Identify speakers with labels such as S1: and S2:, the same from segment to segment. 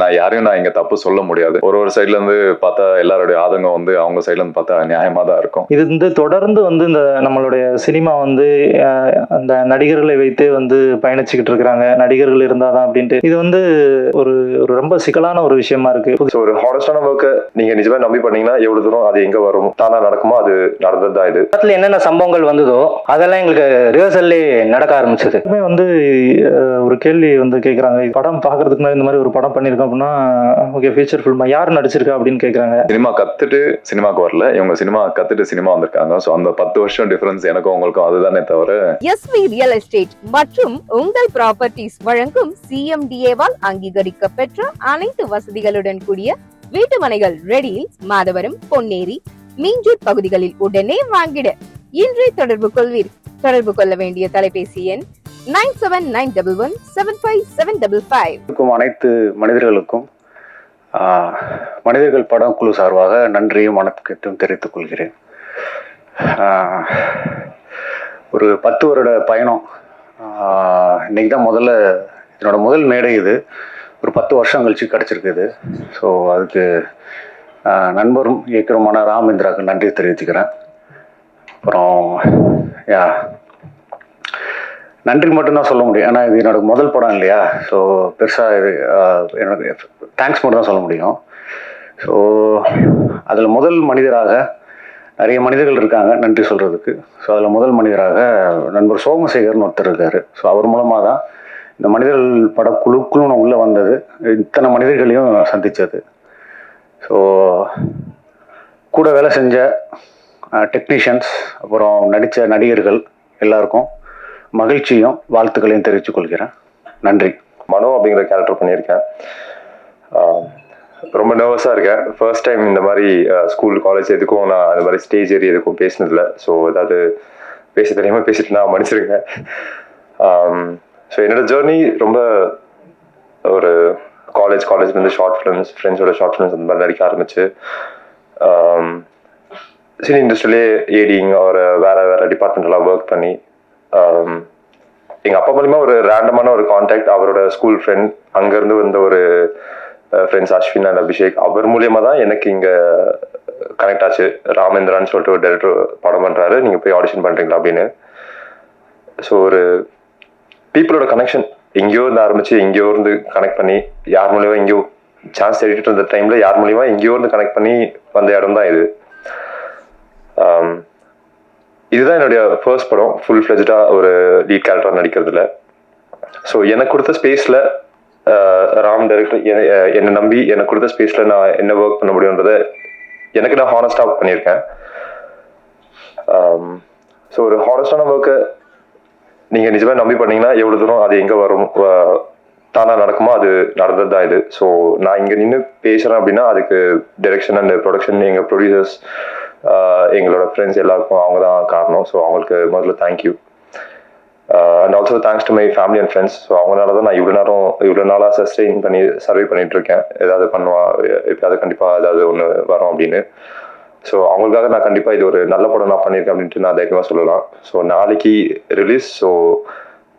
S1: நான் யாரையும் நான் இங்க தப்பு சொல்ல முடியாது. ஒரு சைட்ல இருந்து பார்த்தா எல்லாருடைய ஆதங்கம் வந்து அவங்க சைட்ல இருந்து பார்த்தா நியாயமா தான் இருக்கும்.
S2: இது வந்து தொடர்ந்து வந்து இந்த நம்மளுடைய சினிமா வந்து அந்த நடிகர்களை வைத்தே வந்து பயணிச்சுக்கிட்டு இருக்கிறாங்க. நடிகர்கள் இருந்தாதான் அப்படின்ட்டு இது வந்து ஒரு ஒரு ரொம்ப சிக்கலான ஒரு விஷயமா இருக்கு.
S1: ஒரு ஹானஸ்டான ஒர்க்கை நீங்க நிஜமா நம்பி பண்ணீங்கன்னா எவ்வளவு தூரம் அது எங்க வரும் தானா நடக்குமோ அது நடந்ததுதான். இது
S2: படத்துல என்னென்ன சம்பவங்கள் வந்ததோ அதெல்லாம் எங்களுக்கு ரிஹர்சல்லே நடக்க ஆரம்பிச்சது. வந்து ஒரு கேள்வி வந்து கேட்கறாங்க, படம் பாக்குறதுக்கு முன்னாடி இந்த மாதிரி ஒரு படம் பண்ணிருக்கோம் அப்படின்னா ஓகே ஃபீச்சர் ஃபில்மா யார் நடிச்சிருக்கா அப்படின்னு கேட்கறாங்க.
S1: சினிமா கத்துட்டு சினிமாக்கு வரல, இவங்க சினிமா கத்துட்டு சினிமா வந்திருக்காங்க. ஸோ அந்த 10 வருஷம் டிஃபரன்ஸ் எனக்கும் உங்களுக்கும் அதுதானே தவிர.
S3: எஸ்வி ரியல் எஸ்டேட் மற்றும் உங்கள் ப்ராப்பர்ட்டிஸ் வழங்கும் சிஎம்டிஏவால் அங்கீகரிக்க பெற்ற அனைத்து வசதிகளுடன் கூடிய வீட்டு மனைகள் ரெடியில் மாதவரம், பொன்னேரி, மீஞ்சூர் பகுதிகளில் உடனே வாங்கிட இன்றே தொடர்பு கொள்வீர். தொடர்பு கொள்ள வேண்டிய தொலைபேசி எண் 9791175755.
S4: அனைத்து மனிதர்களுக்கும் மனிதர்கள் படம் குழு சார்பாக நன்றியும் வணக்கத்தையும் தெரிவித்துக் கொள்கிறேன். ஒரு 10 வருட பயணம். இன்னைக்கு தான் என்னோட முதல் மேடை இது. ஒரு 10 வருஷம் கழிச்சு கிடச்சிருக்குது. ஸோ அதுக்கு நண்பரும் இயக்குனருமான ராமேந்திராவுக்கு நன்றி தெரிவிச்சுக்கிறேன். அப்புறம் நன்றி மட்டும்தான் சொல்ல முடியும், ஏன்னா இது என்னோட முதல் படம் இல்லையா. ஸோ பெருசாக இது எனக்கு தேங்க்ஸ் மட்டும் தான் சொல்ல முடியும். ஸோ அதில் முதல் மனிதராக நிறைய மனிதர்கள் இருக்காங்க நன்றி சொல்கிறதுக்கு. ஸோ அதில் முதல் மனிதராக நண்பர் சோமசேகர்னு ஒருத்தர் இருக்கார். ஸோ அவர் மூலமாக தான் இந்த மனிதர்கள் படக்குழுக்குள்ள நான் உள்ளே வந்தது, இத்தனை மனிதர்களையும் சந்தித்தது. ஸோ கூட வேலை செஞ்ச டெக்னீஷியன்ஸ், அப்புறம் நடித்த நடிகர்கள் எல்லாருக்கும் மகிழ்ச்சியும் வாழ்த்துக்களையும் தெரிவித்துக் கொள்கிறேன். நன்றி.
S1: மனோ அப்படிங்கிற கேரக்டர் பண்ணியிருக்கேன். ரொம்ப நர்வஸாக இருக்கேன். ஃபர்ஸ்ட் டைம் இந்த மாதிரி ஸ்கூல் காலேஜ் எதுக்கும் நான் அந்த மாதிரி ஸ்டேஜ் ஏறி எதுக்கும் பேசினதில்லை. ஸோ ஏதாவது பேச தெரியாமல் பேசிட்டு நான் மன்னிச்சிருங்க. ஸோ என்னோட ஜேர்னி ரொம்ப ஒரு காலேஜ்லேருந்து ஷார்ட் ஃபிலிம்ஸ், ஃப்ரெண்ட்ஸோட ஷார்ட் ஃபிலிம்ஸ் அந்த மாதிரி நடிக்க ஆரம்பிச்சு சினி இண்டஸ்ட்ரியிலே ஏடிங் ஒரு வேறு டிபார்ட்மெண்ட்லாம் ஒர்க் பண்ணி எங்கள் அப்பா மூலிமா ஒரு ரேண்டமான ஒரு கான்டாக்ட், அவரோட ஸ்கூல் ஃப்ரெண்ட், அங்கேருந்து வந்த ஒரு ஃப்ரெண்ட்ஸ் அஸ்வின் அண்ட் அபிஷேக், அவர் மூலியமாக தான் எனக்கு இங்கே கனெக்ட் ஆச்சு. ராமேந்திரான்னு சொல்லிட்டு ஒரு டைரக்டர் படம் பண்ணுறாரு, நீங்கள் போய் ஆடிஷன் பண்ணுறீங்களா அப்படின்னு. ஸோ ஒரு பீப்புளோட கனெக்ஷன் எங்கேயோ இருந்து ஆரம்பிச்சு எங்கேயோ இருந்து கனெக்ட் பண்ணி யார் மூலியமா எங்கேயோ சான்ஸ் தேடிட்டு இருந்த டைம்ல யார் மூலியமா எங்கேயோ இருந்து கனெக்ட் பண்ணி வந்த இடம் தான் இது. இதுதான் என்னுடைய ஃபர்ஸ்ட் படம் ஃபுல் ஃப்ளெஜ்டா ஒரு லீட் கேரக்டரா நடிக்கிறதுல. ஸோ எனக்கு கொடுத்த ஸ்பேஸ்ல ராம் டைரக்டர் என்னை நம்பி எனக்கு கொடுத்த ஸ்பேஸ்ல நான் என்ன ஒர்க் பண்ண முடியுன்றத எனக்கு நான் ஹானஸ்டா பண்ணியிருக்கேன். ஸோ ஒரு ஹானஸ்டான ஒர்க்கை நீங்க நிஜமா நம்பி பண்ணீங்கன்னா எவ்வளவு தூரம் அது எங்க வரும் தானா நடக்குமோ அது நடந்ததுதான் இது. ஸோ நான் இங்க நின்று பேசுறேன் அப்படின்னா அதுக்கு டைரக்ஷன் அண்ட் ப்ரொடக்ஷன், எங்க ப்ரொடியூசர்ஸ், எங்களோட ஃப்ரெண்ட்ஸ் எல்லாருக்கும் அவங்க தான் காரணம். ஸோ அவங்களுக்கு முதல்ல thank you. And also thanks to my family and friends. So அவங்களால தான் நான் இவ்வளோ நாளாக சஸ்டெயின் பண்ணி சர்வே பண்ணிட்டு இருக்கேன். ஏதாவது பண்ணுவா எப்பயாவது கண்டிப்பாக ஏதாவது ஒன்று வரும் அப்படின்னு. ஸோ அவங்களுக்காக நான் கண்டிப்பாக இது ஒரு நல்ல படம் நான் பண்ணியிருக்கேன் அப்படின்ட்டு நான் தைரியமாக சொல்லலாம். ஸோ நாளைக்கு ரிலீஸ். ஸோ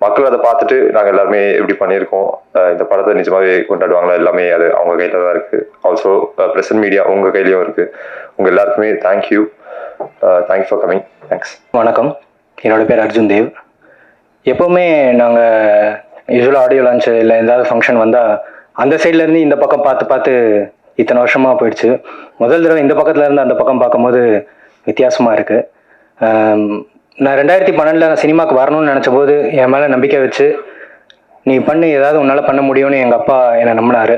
S1: மக்கள் அதை பார்த்துட்டு நாங்கள் எல்லாருமே எப்படி பண்ணியிருக்கோம், இந்த படத்தை நிஜமாவே கொண்டாடுவாங்களா, எல்லாமே அது அவங்க கையில் தான் இருக்குது. ஆல்சோ ப்ரெசன்ட் மீடியா உங்கள் கையிலையும் இருக்குது. உங்கள் எல்லாருக்குமே தேங்க்யூ ஃபார் கமிங். தேங்க்ஸ்.
S2: வணக்கம், என்னோட பேர் அர்ஜுன் தேவ். எப்போவுமே நாங்கள் யூஸ்வலாக ஆடியோ லான்ச் இல்லை ஏதாவது ஃபங்க்ஷன் வந்தால் அந்த சைட்லேருந்து இந்த பக்கம் பார்த்து இத்தனை வருஷமாக போயிடுச்சு. முதல் தடவை இந்த பக்கத்தில் இருந்து அந்த பக்கம் பார்க்கும்போது வித்தியாசமாக இருக்குது. நான் 2012 நான் சினிமாவுக்கு வரணும்னு நினச்ச போது என் மேலே நம்பிக்கை வச்சு நீ பண்ணு, ஏதாவது உன்னால் பண்ண முடியும்னு எங்கள் அப்பா என்னை நம்பினார்.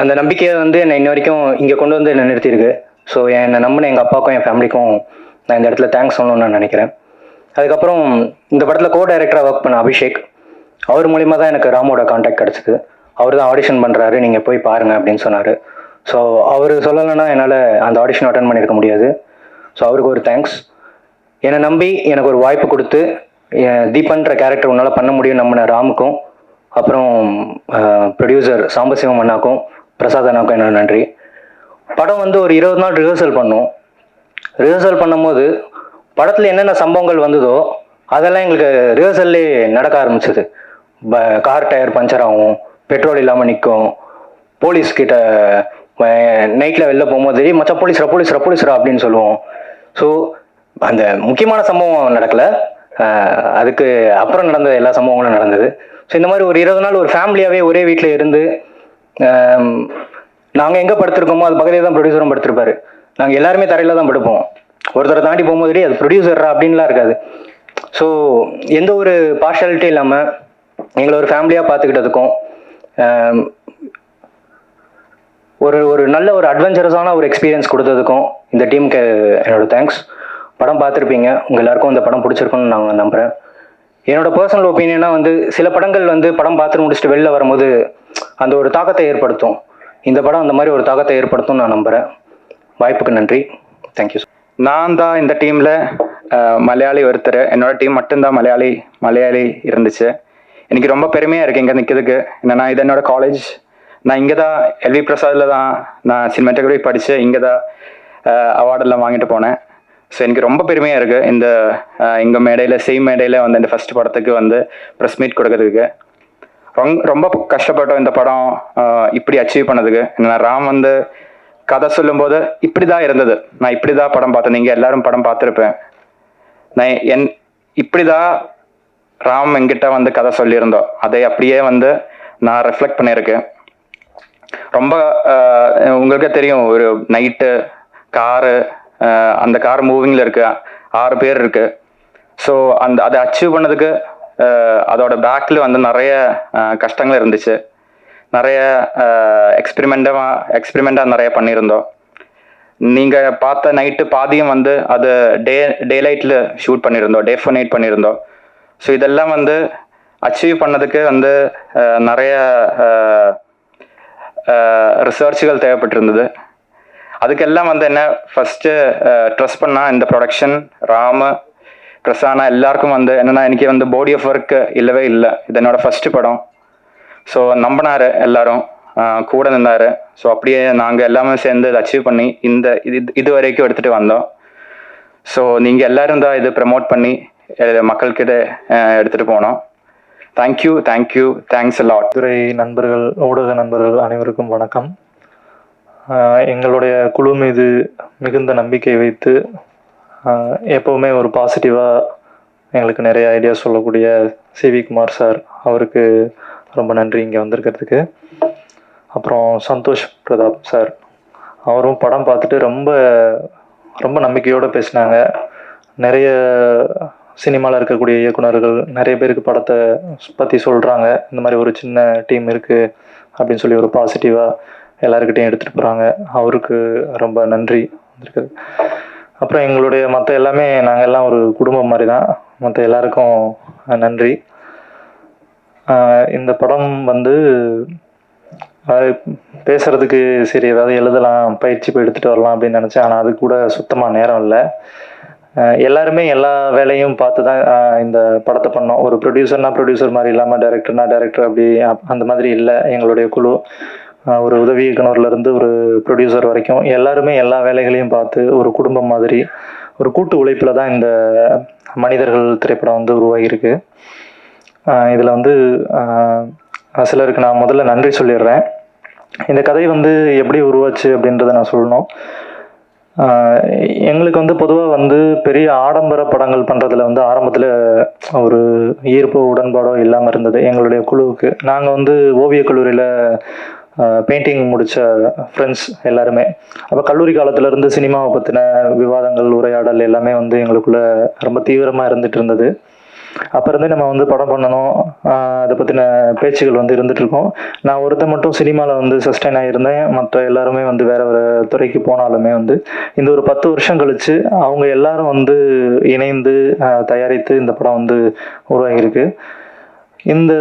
S2: அந்த நம்பிக்கையை வந்து என்னை இன்ன வரைக்கும் இங்கே கொண்டு வந்து என்னை நிறுத்தியிருக்கு. ஸோ என்னை நம்பின எங்கள் அப்பாவுக்கும் என் ஃபேமிலிக்கும் நான் இந்த இடத்துல தேங்க்ஸ் சொல்லணும்னு நான் நினைக்கிறேன். அதுக்கப்புறம் இந்த படத்தில் கோ டைரக்டராக ஒர்க் பண்ண அபிஷேக், அவர் மூலிமா தான் எனக்கு ராமோட கான்டாக்ட் கிடச்சிது. அவர் தான் ஆடிஷன் பண்ணுறாரு, நீங்கள் போய் பாருங்கள் அப்படின்னு சொன்னார். ஸோ அவர் சொல்லலைன்னா என்னால் அந்த ஆடிஷன் அட்டன் பண்ணியிருக்க முடியாது. ஸோ அவருக்கு ஒரு தேங்க்ஸ். என்னை நம்பி எனக்கு ஒரு வாய்ப்பு கொடுத்து தீபன்ற கேரக்டர் உன்னால் பண்ண முடியும் நம்பின ராமுக்கும், அப்புறம் ப்ரொடியூசர் சாம்பசிவம் அண்ணாக்கும், பிரசாத் அண்ணாக்கும் என்னோட நன்றி. படம் வந்து ஒரு 20 நாள் ரிஹர்சல் பண்ணோம். ரிஹர்சல் பண்ணும்போது படத்தில் என்னென்ன சம்பவங்கள் வந்ததோ அதெல்லாம் எங்களுக்கு ரிஹர்சல்லே நடக்க ஆரம்பிச்சது. கார் டயர் பஞ்சர் ஆகும், பெட்ரோல் இல்லாமல் நிற்கும், போலீஸ் கிட்ட நைட்டில் வெளில போகும்போது மச்சா போலீஸ்ரா அப்படின்னு சொல்லுவோம். ஸோ அந்த முக்கியமான சம்பவம் நடக்கலை, அதுக்கு அப்புறம் நடந்த எல்லா சம்பவங்களும் நடந்தது. ஸோ இந்த மாதிரி ஒரு 20 நாள் ஒரு ஃபேமிலியாகவே ஒரே வீட்டில் இருந்து நாங்கள் எங்கே படுத்திருக்கோமோ அது பக்கத்தில் தான் ப்ரொடியூசரும் படுத்திருப்பாரு. நாங்கள் எல்லாருமே தரையில் தான் படுப்போம். ஒருத்தரை தாண்டி போகும்போது அது ப்ரொடியூசரா அப்படின்லாம் இருக்காது. ஸோ எந்த ஒரு பார்ஷாலிட்டி இல்லாமல் எங்களை ஒரு ஃபேமிலியாக பார்த்துக்கிட்டதுக்கும் ஒரு நல்ல ஒரு அட்வென்ச்சரஸான ஒரு எக்ஸ்பீரியன்ஸ் கொடுத்ததுக்கும் இந்த டீமுக்கு என்னோட தேங்க்ஸ். படம் பார்த்துருப்பீங்க, உங்கள் எல்லாருக்கும் இந்த படம் பிடிச்சிருக்குன்னு நான் நம்புகிறேன். என்னோட பர்சனல் ஒப்பீனியனாக சில படங்கள் படம் பார்த்துட்டு முடிச்சுட்டு வெளில வரும்போது அந்த ஒரு தாக்கத்தை ஏற்படுத்தும். இந்த படம் அந்த மாதிரி ஒரு தாக்கத்தை ஏற்படுத்தும் நான் நம்புகிறேன். வாய்ப்புக்கு நன்றி. தேங்க்யூ.
S5: நான் தான் இந்த டீமில் மலையாளி ஒருத்தர். என்னோட டீம் மட்டும்தான் மலையாளி இருந்துச்சு. எனக்கு ரொம்ப பெருமையாக இருக்குது இங்கே நிற்கிறதுக்கு. என்னன்னா இது என்னோட காலேஜ். நான் இங்கே தான் எல்வி பிரசாதில் தான் நான் சினிமாட்டோகிராஃபி படித்து இங்கே தான் அவார்டெல்லாம் வாங்கிட்டு போனேன். ஸோ எனக்கு ரொம்ப பெருமையாக இருக்குது இங்கே மேடையில் சேம் மேடையில் இந்த ஃபஸ்ட் படத்துக்கு ப்ரெஸ் மீட் கொடுக்கறதுக்கு. ரொம்ப கஷ்டப்பட்டோம் இந்த படம் இப்படி அச்சீவ் பண்ணதுக்கு. என்னன்னா ராம் கதை சொல்லும்போது இப்படி தான் இருந்தது. நான் இப்படி தான் படம் பார்த்தேன், நீங்கள் எல்லாரும் படம் பார்த்துருப்பேன். நான் இப்படி தான் ராம் என்கிட்ட கதை சொல்லியிருந்தோம். அதை அப்படியே நான் ரெஃப்ளெக்ட் பண்ணியிருக்கேன். ரொம்ப உங்களுக்கே தெரியும், ஒரு நைட்டு காரு, அந்த கார் மூவிங்கில் இருக்கு, 6 பேர் இருக்கு. ஸோ அதை அச்சீவ் பண்ணதுக்கு அதோட பேக்கில் நிறைய கஷ்டங்கள் இருந்துச்சு. நிறைய எக்ஸ்பெரிமெண்ட்டாக நிறைய பண்ணியிருந்தோம். நீங்கள் பார்த்த நைட்டு பாதியும் அது டே லைட்டில் ஷூட் பண்ணியிருந்தோம், டே 4 நைட் பண்ணியிருந்தோம். ஸோ இதெல்லாம் அச்சீவ் பண்ணதுக்கு நிறைய ரிசர்ச்சுகள் தேவைப்பட்டிருந்தது. அதுக்கெல்லாம் என்ன ஃபஸ்ட்டு ட்ரஸ்ட் பண்ணால் இந்த ப்ரொடக்ஷன் ராம பிரசானா எல்லாருக்கும் என்னென்னா எனக்கு பாடி ஆஃப் ஒர்க் இல்லவே இல்லை. இது என்னோட ஃபஸ்ட்டு படம். ஸோ நம்பினார், எல்லாரும் கூட நின்றார். ஸோ அப்படியே நாங்கள் எல்லாமே சேர்ந்து இதை அச்சீவ் பண்ணி இது வரைக்கும் எடுத்துகிட்டு வந்தோம். ஸோ நீங்கள் எல்லோரும் தான் இது ப்ரமோட் பண்ணி மக்கள்கிட்ட எடுத்துகிட்டு போனோம். Thank you, thanks a lot.
S6: துறை நண்பர்கள், ஊடக நண்பர்கள் அனைவருக்கும் வணக்கம். எங்களுடைய குழு மீது மிகுந்த நம்பிக்கை வைத்து எப்போவுமே ஒரு பாசிட்டிவாக எங்களுக்கு நிறைய ஐடியா சொல்லக்கூடிய சிவி குமார் சார், அவருக்கு ரொம்ப நன்றி இங்கே வந்திருக்கிறதுக்கு. அப்புறம் சந்தோஷ் பிரதாப் சார், அவரும் படம் பார்த்துட்டு ரொம்ப ரொம்ப நம்பிக்கையோடு பேசினாங்க. நிறைய சினிமாவில் இருக்கக்கூடிய இயக்குநர்கள் நிறைய பேருக்கு படத்தை பற்றி சொல்கிறாங்க, இந்த மாதிரி ஒரு சின்ன டீம் இருக்குது அப்படின்னு சொல்லி ஒரு பாசிட்டிவாக எல்லாருக்கிட்டையும் எடுத்துகிட்டு போகிறாங்க. அவருக்கு ரொம்ப நன்றி வந்திருக்குது. அப்புறம் எங்களுடைய மற்ற எல்லாமே நாங்கள் எல்லாம் ஒரு குடும்பம் மாதிரி தான். மற்ற எல்லாருக்கும் நன்றி. இந்த படம் பேசுகிறதுக்கு சரி ஏதாவது எழுதலாம், பயிற்சி போய் எடுத்துகிட்டு வரலாம் அப்படின்னு நினச்சேன். ஆனால் அது கூட சுத்தமாக நேரம் இல்லை. எல்லாருமே எல்லா வேலையும் பார்த்து தான் இந்த படத்தை பண்ணோம். ஒரு ப்ரொடியூசர் மாதிரி இல்லாமல் டைரக்டர் அப்படி அந்த மாதிரி இல்லை. எங்களுடைய குழு ஒரு உதவி இயக்குனர்லேருந்து ஒரு ப்ரொடியூசர் வரைக்கும் எல்லாருமே எல்லா வேலைகளையும் பார்த்து ஒரு குடும்பம் மாதிரி ஒரு கூட்டு உழைப்பில் தான் இந்த மனிதர்கள் திரைப்படம் உருவாகியிருக்கு. இதில் சிலருக்கு நான் முதல்ல நன்றி சொல்லிடுறேன். இந்த கதை எப்படி உருவாச்சு அப்படின்றத நான் சொல்லணும். எங்களுக்கு பொதுவாக பெரிய ஆடம்பர படங்கள் பண்ணுறதுல ஆரம்பத்தில் ஒரு ஈர்ப்பு உடன்பாடோ இல்லாமல் இருந்தது எங்களுடைய குழுவுக்கு. நாங்கள் ஓவியக் கல்லூரியில் பெயிண்டிங் முடித்த ஃப்ரெண்ட்ஸ் எல்லாருமே. அப்போ கல்லூரி காலத்துலேருந்து சினிமாவை பற்றின விவாதங்கள், உரையாடல் எல்லாமே எங்களுக்குள்ளே ரொம்ப தீவிரமாக இருந்துகிட்டு இருந்தது. அப்போ இருந்து நம்ம படம் பண்ணணும், அதை பற்றின பேச்சுகள் இருந்துகிட்ருக்கோம். நான் ஒருத்தர் மட்டும் சினிமாவில் சஸ்டைன் ஆகியிருந்தேன். மற்ற எல்லாருமே வேறு வேறு துறைக்கு போனாலுமே இந்த ஒரு 10 வருஷம் கழித்து அவங்க எல்லாரும் இணைந்து தயாரித்து இந்த படம் உருவாகியிருக்கு. இந்த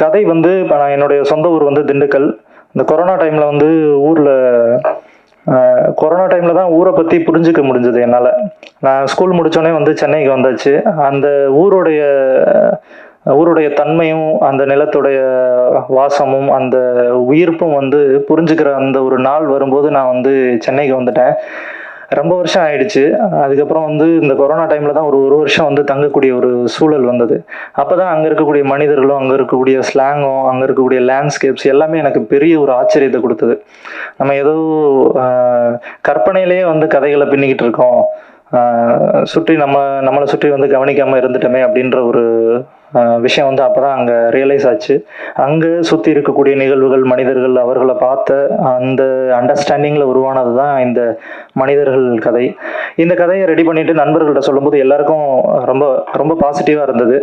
S6: கதை இப்போ நான் என்னுடைய சொந்த ஊர் திண்டுக்கல். இந்த கொரோனா டைமில் ஊரில் கொரோனா டைமில் தான் ஊரை பற்றி புரிஞ்சிக்க முடிஞ்சது என்னால். நான் ஸ்கூல் முடித்தோடனே சென்னைக்கு வந்தாச்சு. அந்த ஊருடைய தன்மையும் அந்த நிலத்துடைய வாசமும் அந்த உயிர்ப்பும் புரிஞ்சுக்கிற அந்த ஒரு நாள் வரும்போது நான் சென்னைக்கு வந்துட்டேன். ரொம்ப வருஷம் ஆயிடுச்சு. அதுக்கப்புறம் வந்து இந்த கொரோனா டைமில் தான் ஒரு வருஷம் வந்து தங்கக்கூடிய ஒரு சூழல் வந்தது. அப்போ தான் அங்கே இருக்கக்கூடிய மனிதர்களும், அங்கே இருக்கக்கூடிய ஸ்லாங்கும், அங்கே இருக்கக்கூடிய லேண்ட்ஸ்கேப்ஸ் எல்லாமே எனக்கு பெரிய ஒரு ஆச்சரியத்தை கொடுத்தது. நம்ம ஏதோ கற்பனையிலேயே வந்து கதைகளை பின்னிக்கிட்டு இருக்கோம், சுற்றி நம்மளை சுற்றி வந்து கவனிக்காமல் இருந்துட்டோமே அப்படின்ற ஒரு விஷயம் வந்து அப்போ தான் அங்கே ரியலைஸ் ஆச்சு. அங்கே சுற்றி இருக்கக்கூடிய நிகழ்வுகள், மனிதர்கள், அவர்களை பார்த்த அந்த அண்டர்ஸ்டாண்டிங்கில் உருவானது தான் இந்த மனிதர்கள் கதை. இந்த கதையை ரெடி பண்ணிட்டு நண்பர்கள்ட்ட சொல்லும்போது எல்லாருக்கும் ரொம்ப ரொம்ப பாசிட்டிவாக இருந்தது.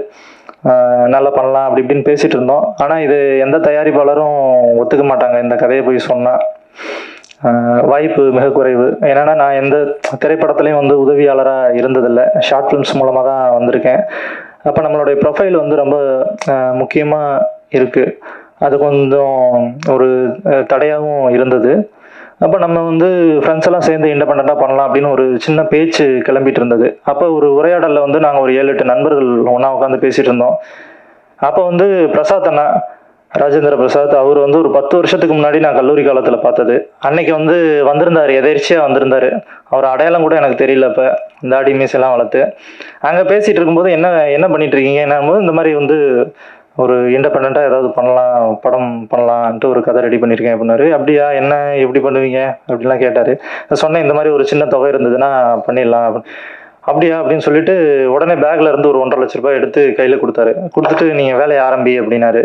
S6: நல்லா பண்ணலாம் அப்படி இப்படின்னு பேசிகிட்டு இருந்தோம். ஆனால் இது எந்த தயாரிப்பாளரும் ஒத்துக்க மாட்டாங்க இந்த கதையை போய் சொன்னால். வாய்ப்பு மிக குறைவு. ஏன்னா நான் எந்த திரைப்படத்துலையும் வந்து உதவியாளராக இருந்ததில்லை, ஷார்ட் ஃபிலிம்ஸ் மூலமாக தான் வந்திருக்கேன். அப்போ நம்மளுடைய ப்ரொஃபைல் வந்து ரொம்ப முக்கியமாக இருக்குது. அது கொஞ்சம் ஒரு தடையாகவும் இருந்தது. அப்போ நம்ம வந்து ஃப்ரெண்ட்ஸ் எல்லாம் சேர்ந்து இண்டிபெண்ட்டாக பண்ணலாம் அப்படின்னு ஒரு சின்ன பேச்சு கிளம்பிட்டு இருந்தது. அப்போ ஒரு உரையாடலில் வந்து நாங்கள் ஒரு 7-8 நண்பர்கள் ஒன்றா உட்காந்து பேசிகிட்டு இருந்தோம். அப்போ வந்து பிரசாத் அண்ணா, ராஜேந்திர பிரசாத், அவர் வந்து ஒரு 10 வருஷத்துக்கு முன்னாடி நான் கல்லூரி காலத்தில் பார்த்தது. அன்னைக்கு வந்து வந்திருந்தார், எதேர்ச்சியாக வந்திருந்தார். அவர் அடையாளம் கூட எனக்கு தெரியல. இப்போ தாடி மீசெல்லாம் வளர்த்து அங்கே பேசிகிட்டு இருக்கும்போது என்ன பண்ணிட்டு இருக்கீங்க என்னும்போது, இந்த மாதிரி வந்து ஒரு இண்டிபெண்ட்டாக ஏதாவது படம் பண்ணலான்ட்டு ஒரு கதை ரெடி பண்ணியிருக்கேன் அப்படின்னாரு. அப்படியா, என்ன எப்படி பண்ணுவீங்க அப்படின்லாம் கேட்டார். சொன்னேன், இந்த மாதிரி ஒரு சின்ன தொகை இருந்ததுன்னா பண்ணிடலாம். அப்படியா அப்படின்னு சொல்லிட்டு உடனே பேக்ல இருந்து ஒரு 1.5 லட்ச ரூபாய் எடுத்து கையில் கொடுத்துட்டு நீங்கள் வேலையை ஆரம்பி அப்படின்னாரு.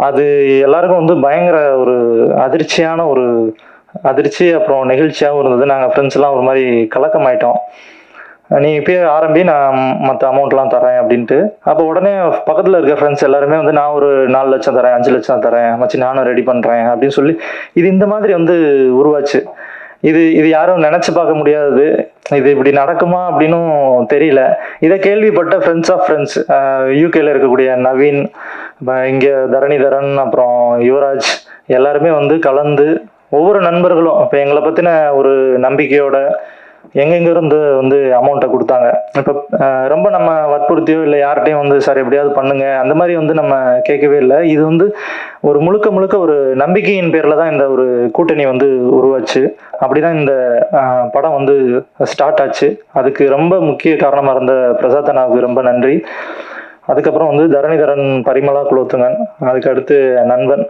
S6: அது எல்லாருக்கும் வந்து பயங்கர ஒரு அதிர்ச்சி, அப்புறம் நெகிழ்ச்சியாகவும் இருந்தது. நாங்கள் ஃப்ரெண்ட்ஸ்லாம் ஒரு மாதிரி கலக்கமாயிட்டோம். நீ இப்பயே ஆரம்பி, நான் மற்ற அமௌண்ட்லாம் தரேன் அப்படின்ட்டு. அப்போ உடனே பக்கத்தில் இருக்க ஃப்ரெண்ட்ஸ் எல்லாருமே வந்து நான் ஒரு 4 லட்சம் தரேன், 5 லட்சம் தரேன் மச்சி, நானும் ரெடி பண்ணுறேன் அப்படின்னு சொல்லி இது இந்த மாதிரி வந்து உருவாச்சு. இது யாரும் நினச்சி பார்க்க முடியாதது. இது இப்படி நடக்குமா அப்படின்னும் தெரியல. இதை கேள்விப்பட்ட ஃப்ரெண்ட்ஸ் ஆஃப் ஃப்ரெண்ட்ஸ், யூகேல இருக்கக்கூடிய நவீன், இங்கே தரணிதரன், அப்புறம் யுவராஜ், எல்லாருமே வந்து கலந்து ஒவ்வொரு நண்பர்களும் இப்போ எங்களை பற்றின ஒரு நம்பிக்கையோட எங்கெங்கிருந்து வந்து அமௌண்ட்டை கொடுத்தாங்க. இப்போ ரொம்ப நம்ம வற்புறுத்தியோ இல்லை யார்கிட்டையும் வந்து சார் எப்படியாவது பண்ணுங்க அந்த மாதிரி வந்து நம்ம கேட்கவே இல்லை. இது வந்து ஒரு முழுக்க ஒரு நம்பிக்கையின் பேரில் தான் இந்த ஒரு கூட்டணி வந்து உருவாச்சு. அப்படிதான் இந்த படம் வந்து ஸ்டார்ட் ஆச்சு. அதுக்கு ரொம்ப முக்கிய காரணமாக இருந்த பிரசாத் அண்ணாவுக்கு ரொம்ப நன்றி. அதுக்கப்புறம் வந்து தரணிதரன், பரிமளா குலோத்துங்கன், அதுக்கு அடுத்து நண்பன்,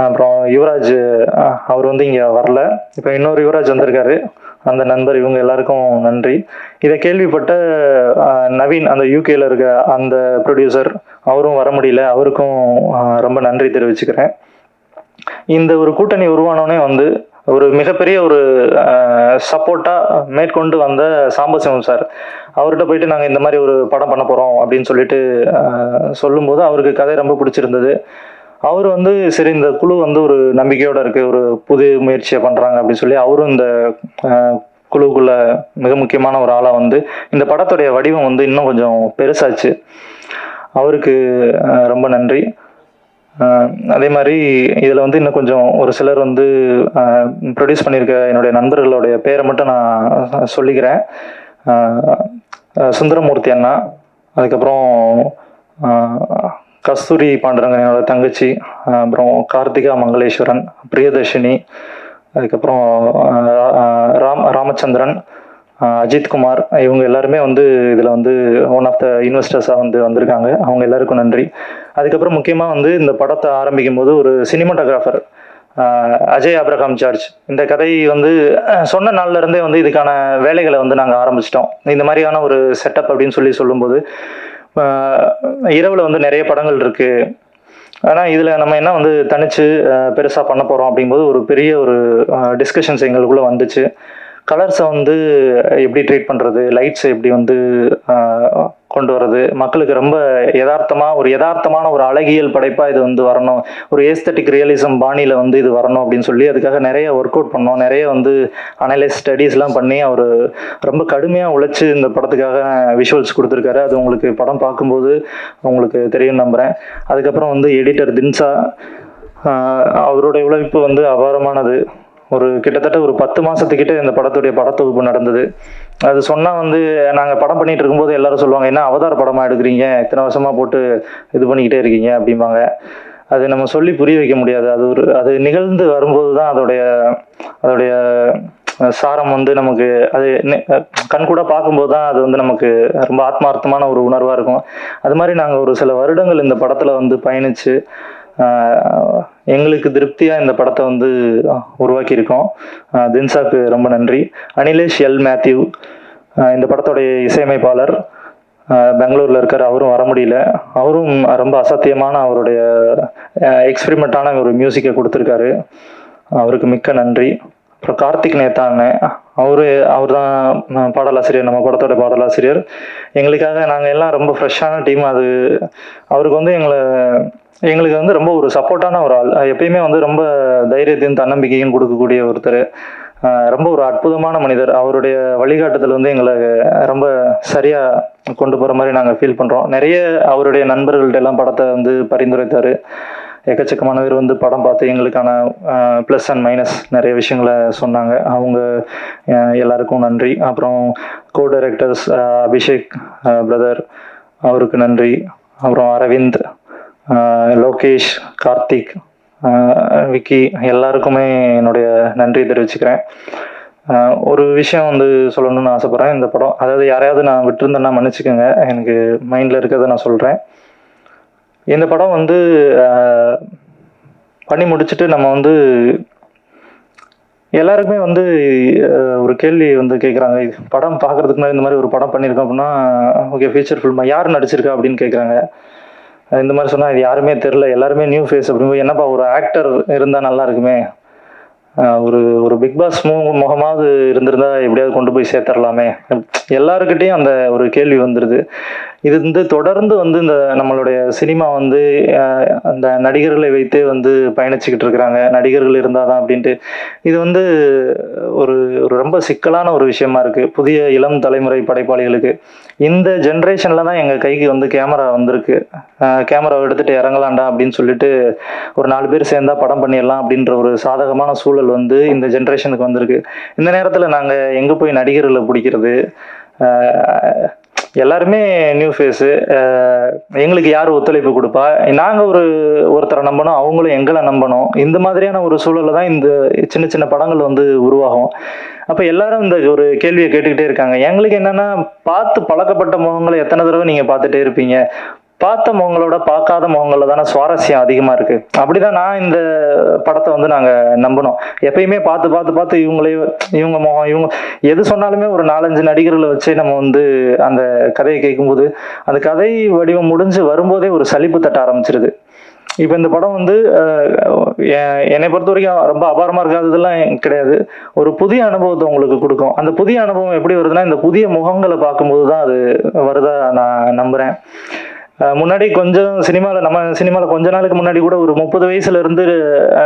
S6: அப்புறம் யுவராஜ், அவர் வந்து இங்கே வரல, இப்போ இன்னொரு யுவராஜ் வந்திருக்காரு, அந்த நண்பர், இவங்க எல்லாருக்கும் நன்றி. இதை கேள்விப்பட்ட நவீன், அந்த யூகேல இருக்க அந்த ப்ரொடியூசர், அவரும் வர முடியல, அவருக்கும் ரொம்ப நன்றி தெரிவிச்சுக்கிறேன். இந்த ஒரு கூட்டணி உருவானோடனே வந்து ஒரு மிகப்பெரிய ஒரு சப்போர்ட்டாக மேற்கொண்டு வந்த சாம்பசிவம் சார், அவர்கிட்ட போயிட்டு நாங்கள் இந்த மாதிரி ஒரு படம் பண்ண போகிறோம் அப்படின்னு சொல்லிட்டு சொல்லும்போது அவருக்கு கதை ரொம்ப பிடிச்சிருந்தது. அவர் வந்து சரி, இந்த குழு வந்து ஒரு நம்பிக்கையோடு இருக்குது, ஒரு புது முயற்சியை பண்ணுறாங்க அப்படின்னு சொல்லி அவரும் இந்த குழுக்குள்ள மிக முக்கியமான ஒரு ஆளாக வந்து இந்த படத்துடைய வடிவம் வந்து இன்னும் கொஞ்சம் பெருசாச்சு. அவருக்கு ரொம்ப நன்றி. அதே மாதிரி இதில் வந்து இன்னும் கொஞ்சம் ஒரு சிலர் வந்து ப்ரொடியூஸ் பண்ணியிருக்க என்னுடைய நண்பர்களுடைய பேரை மட்டும் நான் சொல்லிக்கிறேன். சுந்தரமூர்த்தி அண்ணா, அதுக்கப்புறம் கஸ்தூரி பாண்டுரங்கன் என்னோட தங்கச்சி, அப்புறம் கார்த்திகா மங்களேஸ்வரன், பிரியதர்ஷினி, அதுக்கப்புறம் ராமச்சந்திரன், அஜித்குமார், இவங்க எல்லாருமே வந்து இதில் வந்து ஒன் ஆஃப் த இன்வெஸ்டர்ஸாக வந்திருக்காங்க. அவங்க எல்லாருக்கும் நன்றி. அதுக்கப்புறம் முக்கியமாக வந்து இந்த படத்தை ஆரம்பிக்கும் போது ஒரு சினிமாட்டோகிராஃபர் அஜய் ஆப்ரஹாம் ஜார்ஜ், இந்த கதை வந்து சொன்ன நாள்ல இருந்தே வந்து இதுக்கான வேலைகளை வந்து நாங்கள் ஆரம்பிச்சிட்டோம். இந்த மாதிரியான ஒரு செட்டப் அப்படின்னு சொல்லும்போது இரவில் வந்து நிறைய படங்கள் இருக்குது, ஆனால் இதில் நம்ம என்ன வந்து தனிச்சு பெருசாக பண்ண போகிறோம் அப்படிங்கும்போது ஒரு பெரிய ஒரு டிஸ்கஷன்ஸ் எங்களுக்குள்ளே வந்துச்சு. கலர்ஸை வந்து எப்படி ட்ரீட் பண்ணுறது, லைட்ஸை எப்படி வந்து கொண்டு வர்றது, மக்களுக்கு ரொம்ப யதார்த்தமான ஒரு அழகியல் படைப்பாக இது வந்து வரணும், ஒரு ஏஸ்தட்டிக் ரியலிசம் பாணியில் வந்து இது வரணும் அப்படின்னு சொல்லி அதுக்காக நிறைய ஒர்க் அவுட் பண்ணோம். நிறைய வந்து அனலைஸ் ஸ்டடீஸ்லாம் பண்ணி அவர் ரொம்ப கடுமையாக உழைச்சி இந்த படத்துக்காக விஷுவல்ஸ் கொடுத்துருக்காரு. அது உங்களுக்கு படம் பார்க்கும்போது உங்களுக்கு தெரியும் நம்புகிறேன். அதுக்கப்புறம் வந்து எடிட்டர் தின்சா, அவருடைய உழைப்பு வந்து அபாரமானது. ஒரு கிட்டத்தட்ட ஒரு 10 மாதத்துக்கிட்ட இந்த படத்துடைய படத்தொகுப்பு நடந்தது. அது சொன்னால் வந்து நாங்கள் படம் பண்ணிகிட்டு இருக்கும்போது எல்லாரும் சொல்லுவாங்க, என்ன அவதார படமாக எடுக்கிறீங்க, இத்தனை வருஷமாக போட்டு இது பண்ணிக்கிட்டே இருக்கீங்க அப்படிம்பாங்க. அது நம்ம சொல்லி புரிய வைக்க முடியாது. அது நிகழ்ந்து வரும்போது தான் அதோடைய சாரம் வந்து நமக்கு அது கண்கூட பார்க்கும்போது தான் அது வந்து நமக்கு ரொம்ப ஆத்மார்த்தமான ஒரு உணர்வாக இருக்கும். அது மாதிரி நாங்கள் ஒரு சில வருடங்கள் இந்த படத்தில் வந்து பயணித்து எங்களுக்கு திருப்தியாக இந்த படத்தை வந்து உருவாக்கியிருக்கோம். தின்சாக்கு ரொம்ப நன்றி. அனிலேஷ் எல் மேத்யூ இந்த படத்தோடைய இசையமைப்பாளர், பெங்களூரில் இருக்கார். அவரும் வர முடியல. அவரும் ரொம்ப அசாத்தியமான அவருடைய எக்ஸ்பிரிமெண்ட்டான ஒரு மியூசிக்கை கொடுத்துருக்காரு. அவருக்கு மிக்க நன்றி. அப்புறம் கார்த்திக் நேத்தா அண்ணன், அவர் தான் பாடலாசிரியர், நம்ம படத்தோட பாடலாசிரியர். எங்களுக்காக நாங்கள் எல்லாம் ரொம்ப ஃப்ரெஷ்ஷான டீம். அது அவருக்கு வந்து எங்களுக்கு வந்து ரொம்ப ஒரு சப்போர்ட்டான ஒரு ஆள். எப்பயுமே வந்து ரொம்ப தைரியத்தையும் தன்னம்பிக்கையும் கொடுக்கக்கூடிய ஒருத்தர். ரொம்ப ஒரு அற்புதமான மனிதர். அவருடைய வழிகாட்டுதல் வந்து எங்களை ரொம்ப சரியாக கொண்டு போகிற மாதிரி நாங்கள் ஃபீல் பண்ணுறோம். நிறைய அவருடைய நண்பர்கள்ட்ட எல்லாம் படத்தை வந்து பரிந்துரைத்தார். எக்கச்சக்கமான பேர் வந்து படம் பார்த்து எங்களுக்கான ப்ளஸ் அண்ட் மைனஸ் நிறைய விஷயங்களை சொன்னாங்க. அவங்க எல்லாருக்கும் நன்றி. அப்புறம் கோ டைரக்டர்ஸ் அபிஷேக் பிரதர், அவருக்கு நன்றி. அப்புறம் அரவிந்த், லோகேஷ், கார்த்திக், விக்கி, எல்லாருக்குமே என்னுடைய நன்றி தெரிவிச்சுக்கிறேன். ஒரு விஷயம் வந்து சொல்லணும்னு ஆசைப்பட்றேன். இந்த படம், அதாவது யாரையாவது நான் விட்டுருந்தேன்னா மன்னிச்சுக்கோங்க, எனக்கு மைண்டில் இருக்கிறத நான் சொல்கிறேன். இந்த படம் வந்து பண்ணி முடிச்சுட்டு நம்ம வந்து எல்லாருக்குமே வந்து ஒரு கேள்வி வந்து கேட்குறாங்க. படம் பார்க்குறதுக்கு முன்னாடி இந்த மாதிரி ஒரு படம் பண்ணியிருக்கோம் அப்படின்னா, ஓகே ஃபீச்சர் ஃபில்மா யார் நடிச்சிருக்கா அப்படின்னு கேட்குறாங்க. இந்த மாதிரி சொன்னால் இது யாருமே தெரில, எல்லாருமே நியூ ஃபேஸ் அப்படிங்கும்போது, என்னப்பா ஒரு ஆக்டர் இருந்தால் நல்லா இருக்குமே, ஒரு பிக் பாஸ் முகமாவது இருந்திருந்தா எப்படியாவது கொண்டு போய் சேர்த்துடலாமே, எல்லாருக்கிட்டையும் அந்த ஒரு கேள்வி வந்துடுது. இது வந்து தொடர்ந்து வந்து இந்த நம்மளுடைய சினிமா வந்து அந்த நடிகர்களை வைத்தே வந்து பயணிச்சுக்கிட்டு இருக்கிறாங்க. நடிகர்கள் இருந்தால் தான் அப்படின்ட்டு. இது வந்து ஒரு ரொம்ப சிக்கலான ஒரு விஷயமா இருக்குது புதிய இளம் தலைமுறை படைப்பாளிகளுக்கு. இந்த ஜென்ரேஷனில் தான் எங்கள் கைக்கு வந்து கேமரா வந்திருக்கு. கேமராவை எடுத்துகிட்டு இறங்கலாண்டா அப்படின்னு சொல்லிட்டு ஒரு 4 பேர் சேர்ந்தா படம் பண்ணிடலாம் அப்படின்ற ஒரு சாதகமான சூழல் வந்து இந்த ஜென்ரேஷனுக்கு வந்திருக்கு. இந்த நேரத்தில் நாங்கள் எங்கே போய் நடிகர்களை பிடிக்கிறது? எல்லாருமே நியூ ஃபேஸு. எங்களுக்கு யார் ஒத்துழைப்பு கொடுப்பா? நாங்கள் ஒருத்தரை நம்பணும், அவங்களும் எங்களை நம்பணும். இந்த மாதிரியான ஒரு சூழலில் தான் இந்த சின்ன சின்ன படங்கள் வந்து உருவாகும். அப்போ எல்லாரும் இந்த ஒரு கேள்வியை கேட்டுக்கிட்டே இருக்காங்க. எங்களுக்கு என்னென்னா, பார்த்து பழக்கப்பட்ட முகங்களை எத்தனை தடவை நீங்கள் பார்த்துட்டே இருப்பீங்க? பார்த்த முகங்களோட பார்க்காத முகங்களில் தானே சுவாரஸ்யம் அதிகமாக இருக்குது. அப்படிதான் நான் இந்த படத்தை வந்து நாங்கள் நம்பினோம். எப்பயுமே பார்த்து இவங்க முகம் இவங்க எது சொன்னாலுமே ஒரு 4-5 நடிகர்களை வச்சு நம்ம வந்து அந்த கதையை கேட்கும்போது அந்த கதை வடிவம் முடிஞ்சு வரும்போதே ஒரு சலிப்பு தட்ட ஆரம்பிச்சிருது. இப்போ இந்த படம் வந்து என்னை பொறுத்த வரைக்கும் ரொம்ப அபாரமாக இருக்காததெல்லாம் கிடையாது. ஒரு புதிய அனுபவத்தை உங்களுக்கு கொடுக்கும். அந்த புதிய அனுபவம் எப்படி வருதுன்னா, இந்த புதிய முகங்களை பார்க்கும்போது தான் அது வருதா நான் நம்புகிறேன். முன்னாடி கொஞ்சம் நம்ம சினிமாவில் கொஞ்ச நாளுக்கு முன்னாடி கூட ஒரு 30 வயசுலேருந்து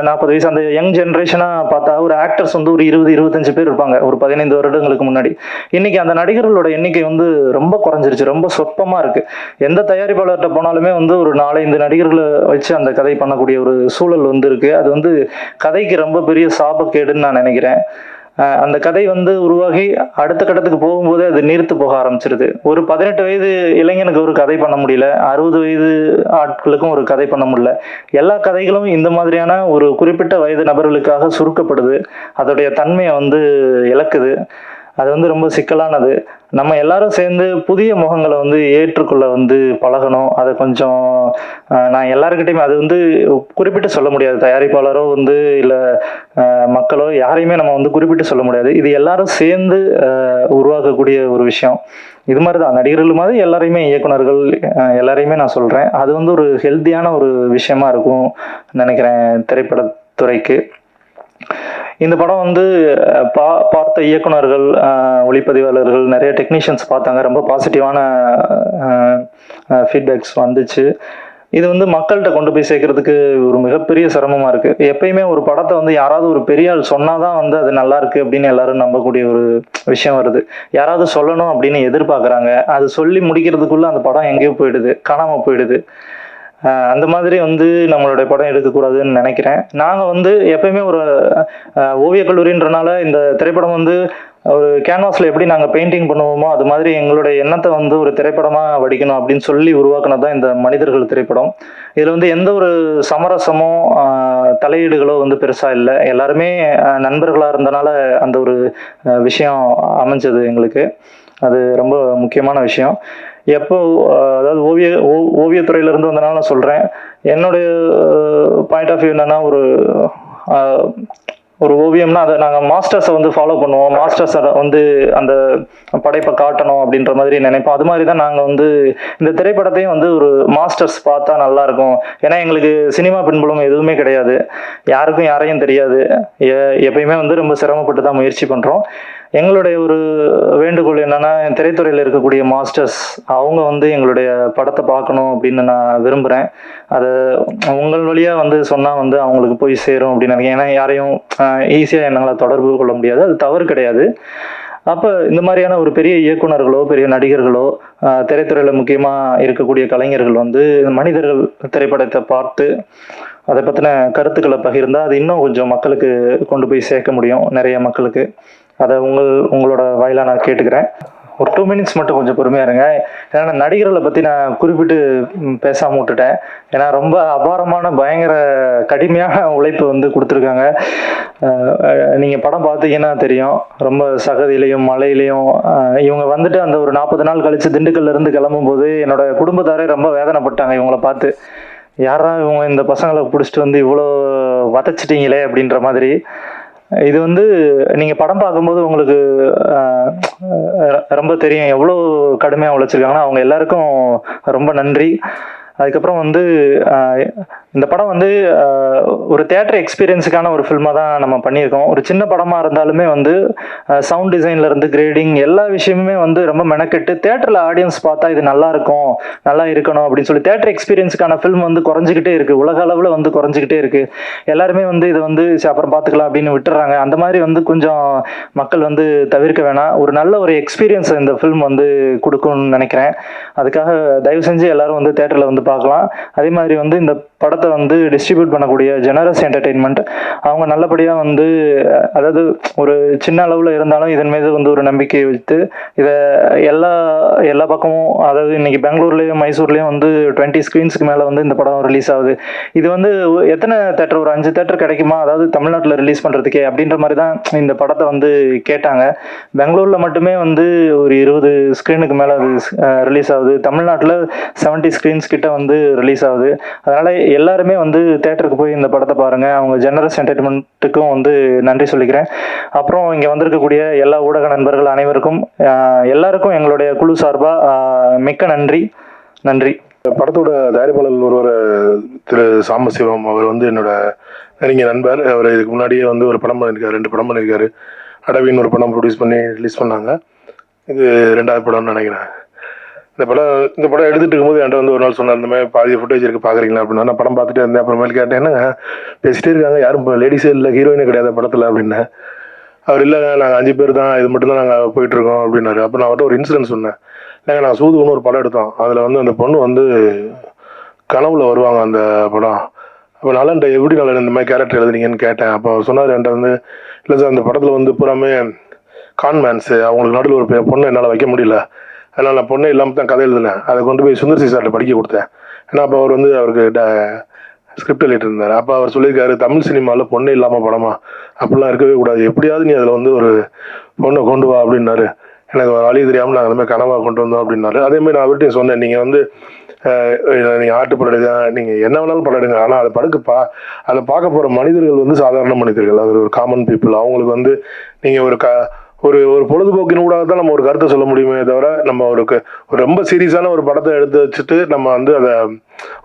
S6: 40 வயசு அந்த யங் ஜென்ரேஷனாக பார்த்தா ஒரு ஆக்டர்ஸ் வந்து ஒரு 20-25 பேர் இருப்பாங்க ஒரு 15 வருடங்களுக்கு முன்னாடி. இன்னைக்கு அந்த நடிகர்களோட எண்ணிக்கை வந்து ரொம்ப குறைஞ்சிருச்சு, ரொம்ப சொற்பமாக இருக்குது. எந்த தயாரிப்பாளர்கிட்ட போனாலுமே வந்து ஒரு 4-5 நடிகர்களை வச்சு அந்த கதை பண்ணக்கூடிய ஒரு சூழல் வந்து இருக்குது. அது வந்து கதைக்கு ரொம்ப பெரிய சாபக்கேடுன்னு நான் நினைக்கிறேன். அந்த கதை வந்து உருவாகி அடுத்த கட்டத்துக்கு போகும்போதே அது நீர்த்து போக ஆரம்பிச்சிருது. ஒரு 18 வயது இளைஞனுக்கு ஒரு கதை பண்ண முடியல, 60 வயது ஆட்களுக்கும் ஒரு கதை பண்ண முடியல. எல்லா கதைகளும் இந்த மாதிரியான ஒரு குறிப்பிட்ட வயது நபர்களுக்காக சுருக்கப்படுது. அதோடைய தன்மையை வந்து இழக்குது. அது வந்து ரொம்ப சிக்கலானது. நம்ம எல்லாரும் சேர்ந்து புதிய முகங்களை வந்து ஏற்றுக்கொள்ள வந்து பழகணும். அதை கொஞ்சம் நான் எல்லாருக்கிட்டையுமே அது வந்து குறிப்பிட்டு சொல்ல முடியாது. தயாரிப்பாளரோ வந்து இல்லை மக்களோ யாரையுமே நம்ம வந்து குறிப்பிட்டு சொல்ல முடியாது. இது எல்லாரும் சேர்ந்து உருவாக்கக்கூடிய ஒரு விஷயம். இது மாதிரி தான் நடிகர்கள் மாதிரி எல்லாரையுமே, இயக்குனர்கள் எல்லாரையுமே நான் சொல்கிறேன். அது வந்து ஒரு ஹெல்த்தியான ஒரு விஷயமா இருக்கும் நினைக்கிறேன் திரைப்படத்துறைக்கு. இந்த படம் வந்து பார்த்த இயக்குனர்கள், ஒளிப்பதிவாளர்கள், நிறைய டெக்னீஷியன்ஸ் பார்த்தாங்க. ரொம்ப பாசிட்டிவான ஃபீட்பேக்ஸ் வந்துச்சு. இது வந்து மக்கள்கிட்ட கொண்டு போய் சேர்க்கறதுக்கு ஒரு மிகப்பெரிய சிரமமாக இருக்குது. எப்பயுமே ஒரு படத்தை வந்து யாராவது ஒரு பெரிய ஆள் சொன்னாதான் வந்து அது நல்லா இருக்கு அப்படின்னு எல்லாரும் நம்பக்கூடிய ஒரு விஷயம் வருது. யாராவது சொல்லணும் அப்படின்னு எதிர்பார்க்குறாங்க. அது சொல்லி முடிக்கிறதுக்குள்ள அந்த படம் எங்கேயோ போயிடுது, காணாமல் போயிடுது. அந்த மாதிரி வந்து நம்மளுடைய படம் எடுக்கக்கூடாதுன்னு நினைக்கிறேன். நாங்கள் வந்து எப்பயுமே ஒரு ஓவியக் கல்லூரின்றனால இந்த திரைப்படம் வந்து ஒரு கேன்வாஸில் எப்படி நாங்கள் பெயிண்டிங் பண்ணுவோமோ அது மாதிரி எங்களுடைய எண்ணத்தை வந்து ஒரு திரைப்படமாக வடிக்கணும் அப்படின்னு சொல்லி உருவாக்குனது தான் இந்த மனிதர்கள் திரைப்படம். இதில் வந்து எந்த ஒரு சமரசமோ தலையீடுகளோ வந்து பெருசாக இல்லை. எல்லாருமே நண்பர்களாக இருந்தனால அந்த ஒரு விஷயம் அமைஞ்சது எங்களுக்கு. அது ரொம்ப முக்கியமான விஷயம். எப்போ அதாவது ஓவியத்துறையிலேருந்து வந்தனால நான் சொல்கிறேன், என்னுடைய பாயிண்ட் ஆஃப் வியூ என்னன்னா, ஒரு ஓவியம்னா அதை நாங்கள் மாஸ்டர்ஸை வந்து ஃபாலோ பண்ணுவோம். மாஸ்டர்ஸை வந்து அந்த படைப்பை காட்டணும் அப்படின்ற மாதிரி நினைப்போம். அது மாதிரி தான் நாங்கள் வந்து இந்த திரைப்படத்தையும் வந்து ஒரு மாஸ்டர்ஸ் பார்த்தா நல்லாயிருக்கும். ஏன்னா எங்களுக்கு சினிமா பின்புலம் எதுவுமே கிடையாது, யாருக்கும் யாரையும் தெரியாது. எப்பயுமே வந்து ரொம்ப சிரமப்பட்டு தான் முயற்சி பண்ணுறோம். எங்களுடைய ஒரு வேண்டுகோள் என்னன்னா, திரைத்துறையில் இருக்கக்கூடிய மாஸ்டர்ஸ் அவங்க வந்து எங்களுடைய படத்தை பார்க்கணும் அப்படின்னு நான் விரும்புகிறேன். அதை உங்கள் வழியாக வந்து சொன்னால் வந்து அவங்களுக்கு போய் சேரும் அப்படின்னு நினைக்கிறேன். ஏன்னா யாரையும் ஈஸியாக என்னால் தொடர்பு கொள்ள முடியாது, அது தவறு கிடையாது. அப்போ இந்த மாதிரியான ஒரு பெரிய இயக்குனர்களோ பெரிய நடிகர்களோ திரைத்துறையில் முக்கியமாக இருக்கக்கூடிய கலைஞர்கள் வந்து மனிதர்கள் திரைப்படத்தை பார்த்து அதை பற்றின கருத்துக்களை பகிர்ந்தால் அது இன்னும் கொஞ்சம் மக்களுக்கு கொண்டு போய் சேர்க்க முடியும், நிறைய மக்களுக்கு. அதை உங்களோட வாயிலாக நான் கேட்டுக்கிறேன். ஒரு 2 மினிட்ஸ் மட்டும் கொஞ்சம் பொறுமையாக இருங்க. ஏன்னா நடிகர்களை பற்றி நான் குறிப்பிட்டு பேசாமல் விட்டுட்டேன். ஏன்னா ரொம்ப அபாரமான பயங்கர கடுமையான உழைப்பு வந்து கொடுத்துருக்காங்க. நீங்கள் படம் பார்த்தீங்கன்னா தெரியும், ரொம்ப சகதியிலையும் மழையிலையும் இவங்க வந்துட்டு அந்த ஒரு 40 நாள் கழித்து திண்டுக்கல்லேருந்து கிளம்பும்போது என்னோட குடும்பத்தாரே ரொம்ப வேதனைப்பட்டாங்க இவங்கள பார்த்து. யாரா இவங்க இந்த பசங்களை பிடிச்சிட்டு வந்து இவ்வளோ வதச்சிட்டிங்களே அப்படின்ற மாதிரி. இது வந்து நீங்கள் படம் பார்க்கும்போது உங்களுக்கு ரொம்ப தெரியும் எவ்வளோ கடுமையாக உழைச்சிருக்காங்கன்னா. அவங்க எல்லாருக்கும் ரொம்ப நன்றி. அதுக்கப்புறம் வந்து இந்த படம் வந்து ஒரு தியேட்டர் எக்ஸ்பீரியன்ஸுக்கான ஒரு ஃபில்மாக தான் நம்ம பண்ணியிருக்கோம். ஒரு சின்ன படமாக இருந்தாலுமே வந்து சவுண்ட் டிசைன்லேருந்து கிரேடிங் எல்லா விஷயமுமே வந்து ரொம்ப மெனக்கெட்டு தியேட்டரில் ஆடியன்ஸ் பார்த்தா இது நல்லா இருக்கும், நல்லா இருக்கணும் அப்படின்னு சொல்லி தியேட்டர் எக்ஸ்பீரியன்ஸுக்கான ஃபில்ம் வந்து குறைஞ்சிக்கிட்டே இருக்குது, உலக அளவில் வந்து குறைஞ்சிக்கிட்டே இருக்குது. எல்லாருமே வந்து இதை வந்து அப்புறம் பார்த்துக்கலாம் அப்படின்னு விட்டுறாங்க. அந்த மாதிரி வந்து கொஞ்சம் மக்கள் வந்து தவிர்க்க வேணாம். ஒரு நல்ல ஒரு எக்ஸ்பீரியன்ஸ் இந்த ஃபில்ம் வந்து கொடுக்கும்னு நினைக்கிறேன். அதுக்காக தயவு செஞ்சு எல்லாரும் வந்து தியேட்டரில் வந்து பார்க்கலாம். அதே மாதிரி வந்து இந்த படத்தை வந்து டிஸ்ட்ரிபியூட் பண்ணக்கூடிய ஜெனரஸ் என்டர்டெயின்மெண்ட் அவங்க நல்லபடியாக வந்து, அதாவது ஒரு சின்ன அளவில் இருந்தாலும் இதன் மீது வந்து ஒரு நம்பிக்கை வைத்து இதை எல்லா பக்கமும், அதாவது இன்னைக்கு பெங்களூர்லேயும் மைசூர்லேயும் வந்து 20 ஸ்க்ரீன்ஸுக்கு மேலே வந்து இந்த படம் ரிலீஸ் ஆகுது. இது வந்து எத்தனை தேட்டர், ஒரு 5 தேட்டர் கிடைக்குமா, அதாவது தமிழ்நாட்டில் ரிலீஸ் பண்ணுறதுக்கே அப்படின்ற மாதிரி தான் இந்த படத்தை வந்து கேட்டாங்க. பெங்களூரில் மட்டுமே வந்து ஒரு 20 ஸ்க்ரீனுக்கு மேலே அது ரிலீஸ் ஆகுது. தமிழ்நாட்டில் 70 ஸ்க்ரீன்ஸ் கிட்ட வந்து ரிலீஸ் ஆகுது. அதனால் எல்லாருமே வந்து தேட்டருக்கு போய் இந்த படத்தை பாருங்கள். அவங்க ஜெனரஸ் என்டர்டெயின்மெண்ட்டுக்கும் வந்து நன்றி சொல்லிக்கிறேன். அப்புறம் இங்கே வந்திருக்கக்கூடிய எல்லா ஊடக நண்பர்கள் அனைவருக்கும் எல்லாருக்கும் எங்களுடைய குழு சார்பாக மிக்க நன்றி.
S7: படத்தோட தயாரிப்பாளர் ஒருவர் திரு சாம்பசிவம், அவர் வந்து என்னோட நெருங்கிய நண்பர். அவர் இதுக்கு முன்னாடியே வந்து ஒரு படம் பண்ணியிருக்காரு, 2 படம் பண்ணியிருக்காரு. அடவின்னு ஒரு படம் ப்ரொடியூஸ் பண்ணி ரிலீஸ் பண்ணாங்க. இது 2வது படம்னு நினைக்கிறேன். இந்த படம் எடுத்துட்டு இருக்கும்போது என்கிட்ட வந்து ஒரு நாள் சொன்னார், இந்த மாதிரி பாதி ஃபுட்டேஜ் இருக்குது பார்க்குறீங்களா அப்படின்னா. நான் படம் பார்த்துட்டு இருந்தேன். அப்புறமேல் கேட்டேன், என்னங்க பேசிட்டே இருக்காங்க, யாரும் லேடிஸே இல்லை, ஹீரோயினே கிடையாது படத்தில் அப்படின்னு. அவர் இல்லைங்க, நாங்கள் 5 பேர் தான், இது மட்டும் தான் நாங்கள் போயிட்டுருக்கோம் அப்படின்னாரு. அப்போ நான் அவர்கிட்ட ஒரு இன்சிடென்ட் சொன்னேன். இல்லைங்க, நாங்கள் சூதுன்னு ஒரு படம் எடுத்தோம், அதில் வந்து அந்த பொண்ணு வந்து கனவுல வருவாங்க அந்த படம். அப்போ நலன்ட்ட எப்படி நலன் இந்த மாதிரி கேரக்டர் எழுதுனீங்கன்னு கேட்டேன். அப்போ அவர் சொன்னார் என்கிட்ட வந்து, இல்லை சார் அந்த படத்தில் வந்து பூராமே கான்மேன்ஸு, அவங்களுக்கு நடுவில் ஒரு பொண்ணை என்னால் வைக்க முடியல, அதனால் நான் பொண்ணே இல்லாமல் தான் கதை எழுதினேன். அதை கொண்டு போய் சுந்தர்சி சார்கிட்ட படிக்க கொடுத்தேன். ஏன்னா அப்போ அவர் வந்து அவருக்கு ஸ்கிரிப்ட் எழுதிட்டு இருந்தார். அப்போ அவர் சொல்லியிருக்காரு, தமிழ் சினிமாவில் பொண்ணே இல்லாமல் படமா, அப்படிலாம் இருக்கவே கூடாது, எப்படியாவது நீ அதில் வந்து ஒரு பொண்ணை கொண்டு வா அப்படின்னாரு. எனக்கு வழி தெரியாமல் நாங்கள் அதுமாதிரி கனவாக கொண்டு வந்தோம் அப்படின்னாரு. அதேமாதிரி நான் அவர்கிட்டையும் சொன்னேன், நீங்கள் வந்து நீங்கள் ஆட்டு படம் எடுங்க, நீங்கள் என்ன வேணாலும் படம் எடுங்க, ஆனால் அதை அதை பார்க்க போகிற மனிதர்கள் வந்து சாதாரண மனிதர்கள், அது ஒரு காமன் பீப்புள். அவங்களுக்கு வந்து நீங்கள் ஒரு பொழுதுபோக்கின் ஊடாக தான் நம்ம ஒரு கருத்தை சொல்ல முடியுமே தவிர, நம்ம ஒரு ரொம்ப சீரியஸான ஒரு படத்தை எடுத்து வச்சுட்டு நம்ம வந்து அதை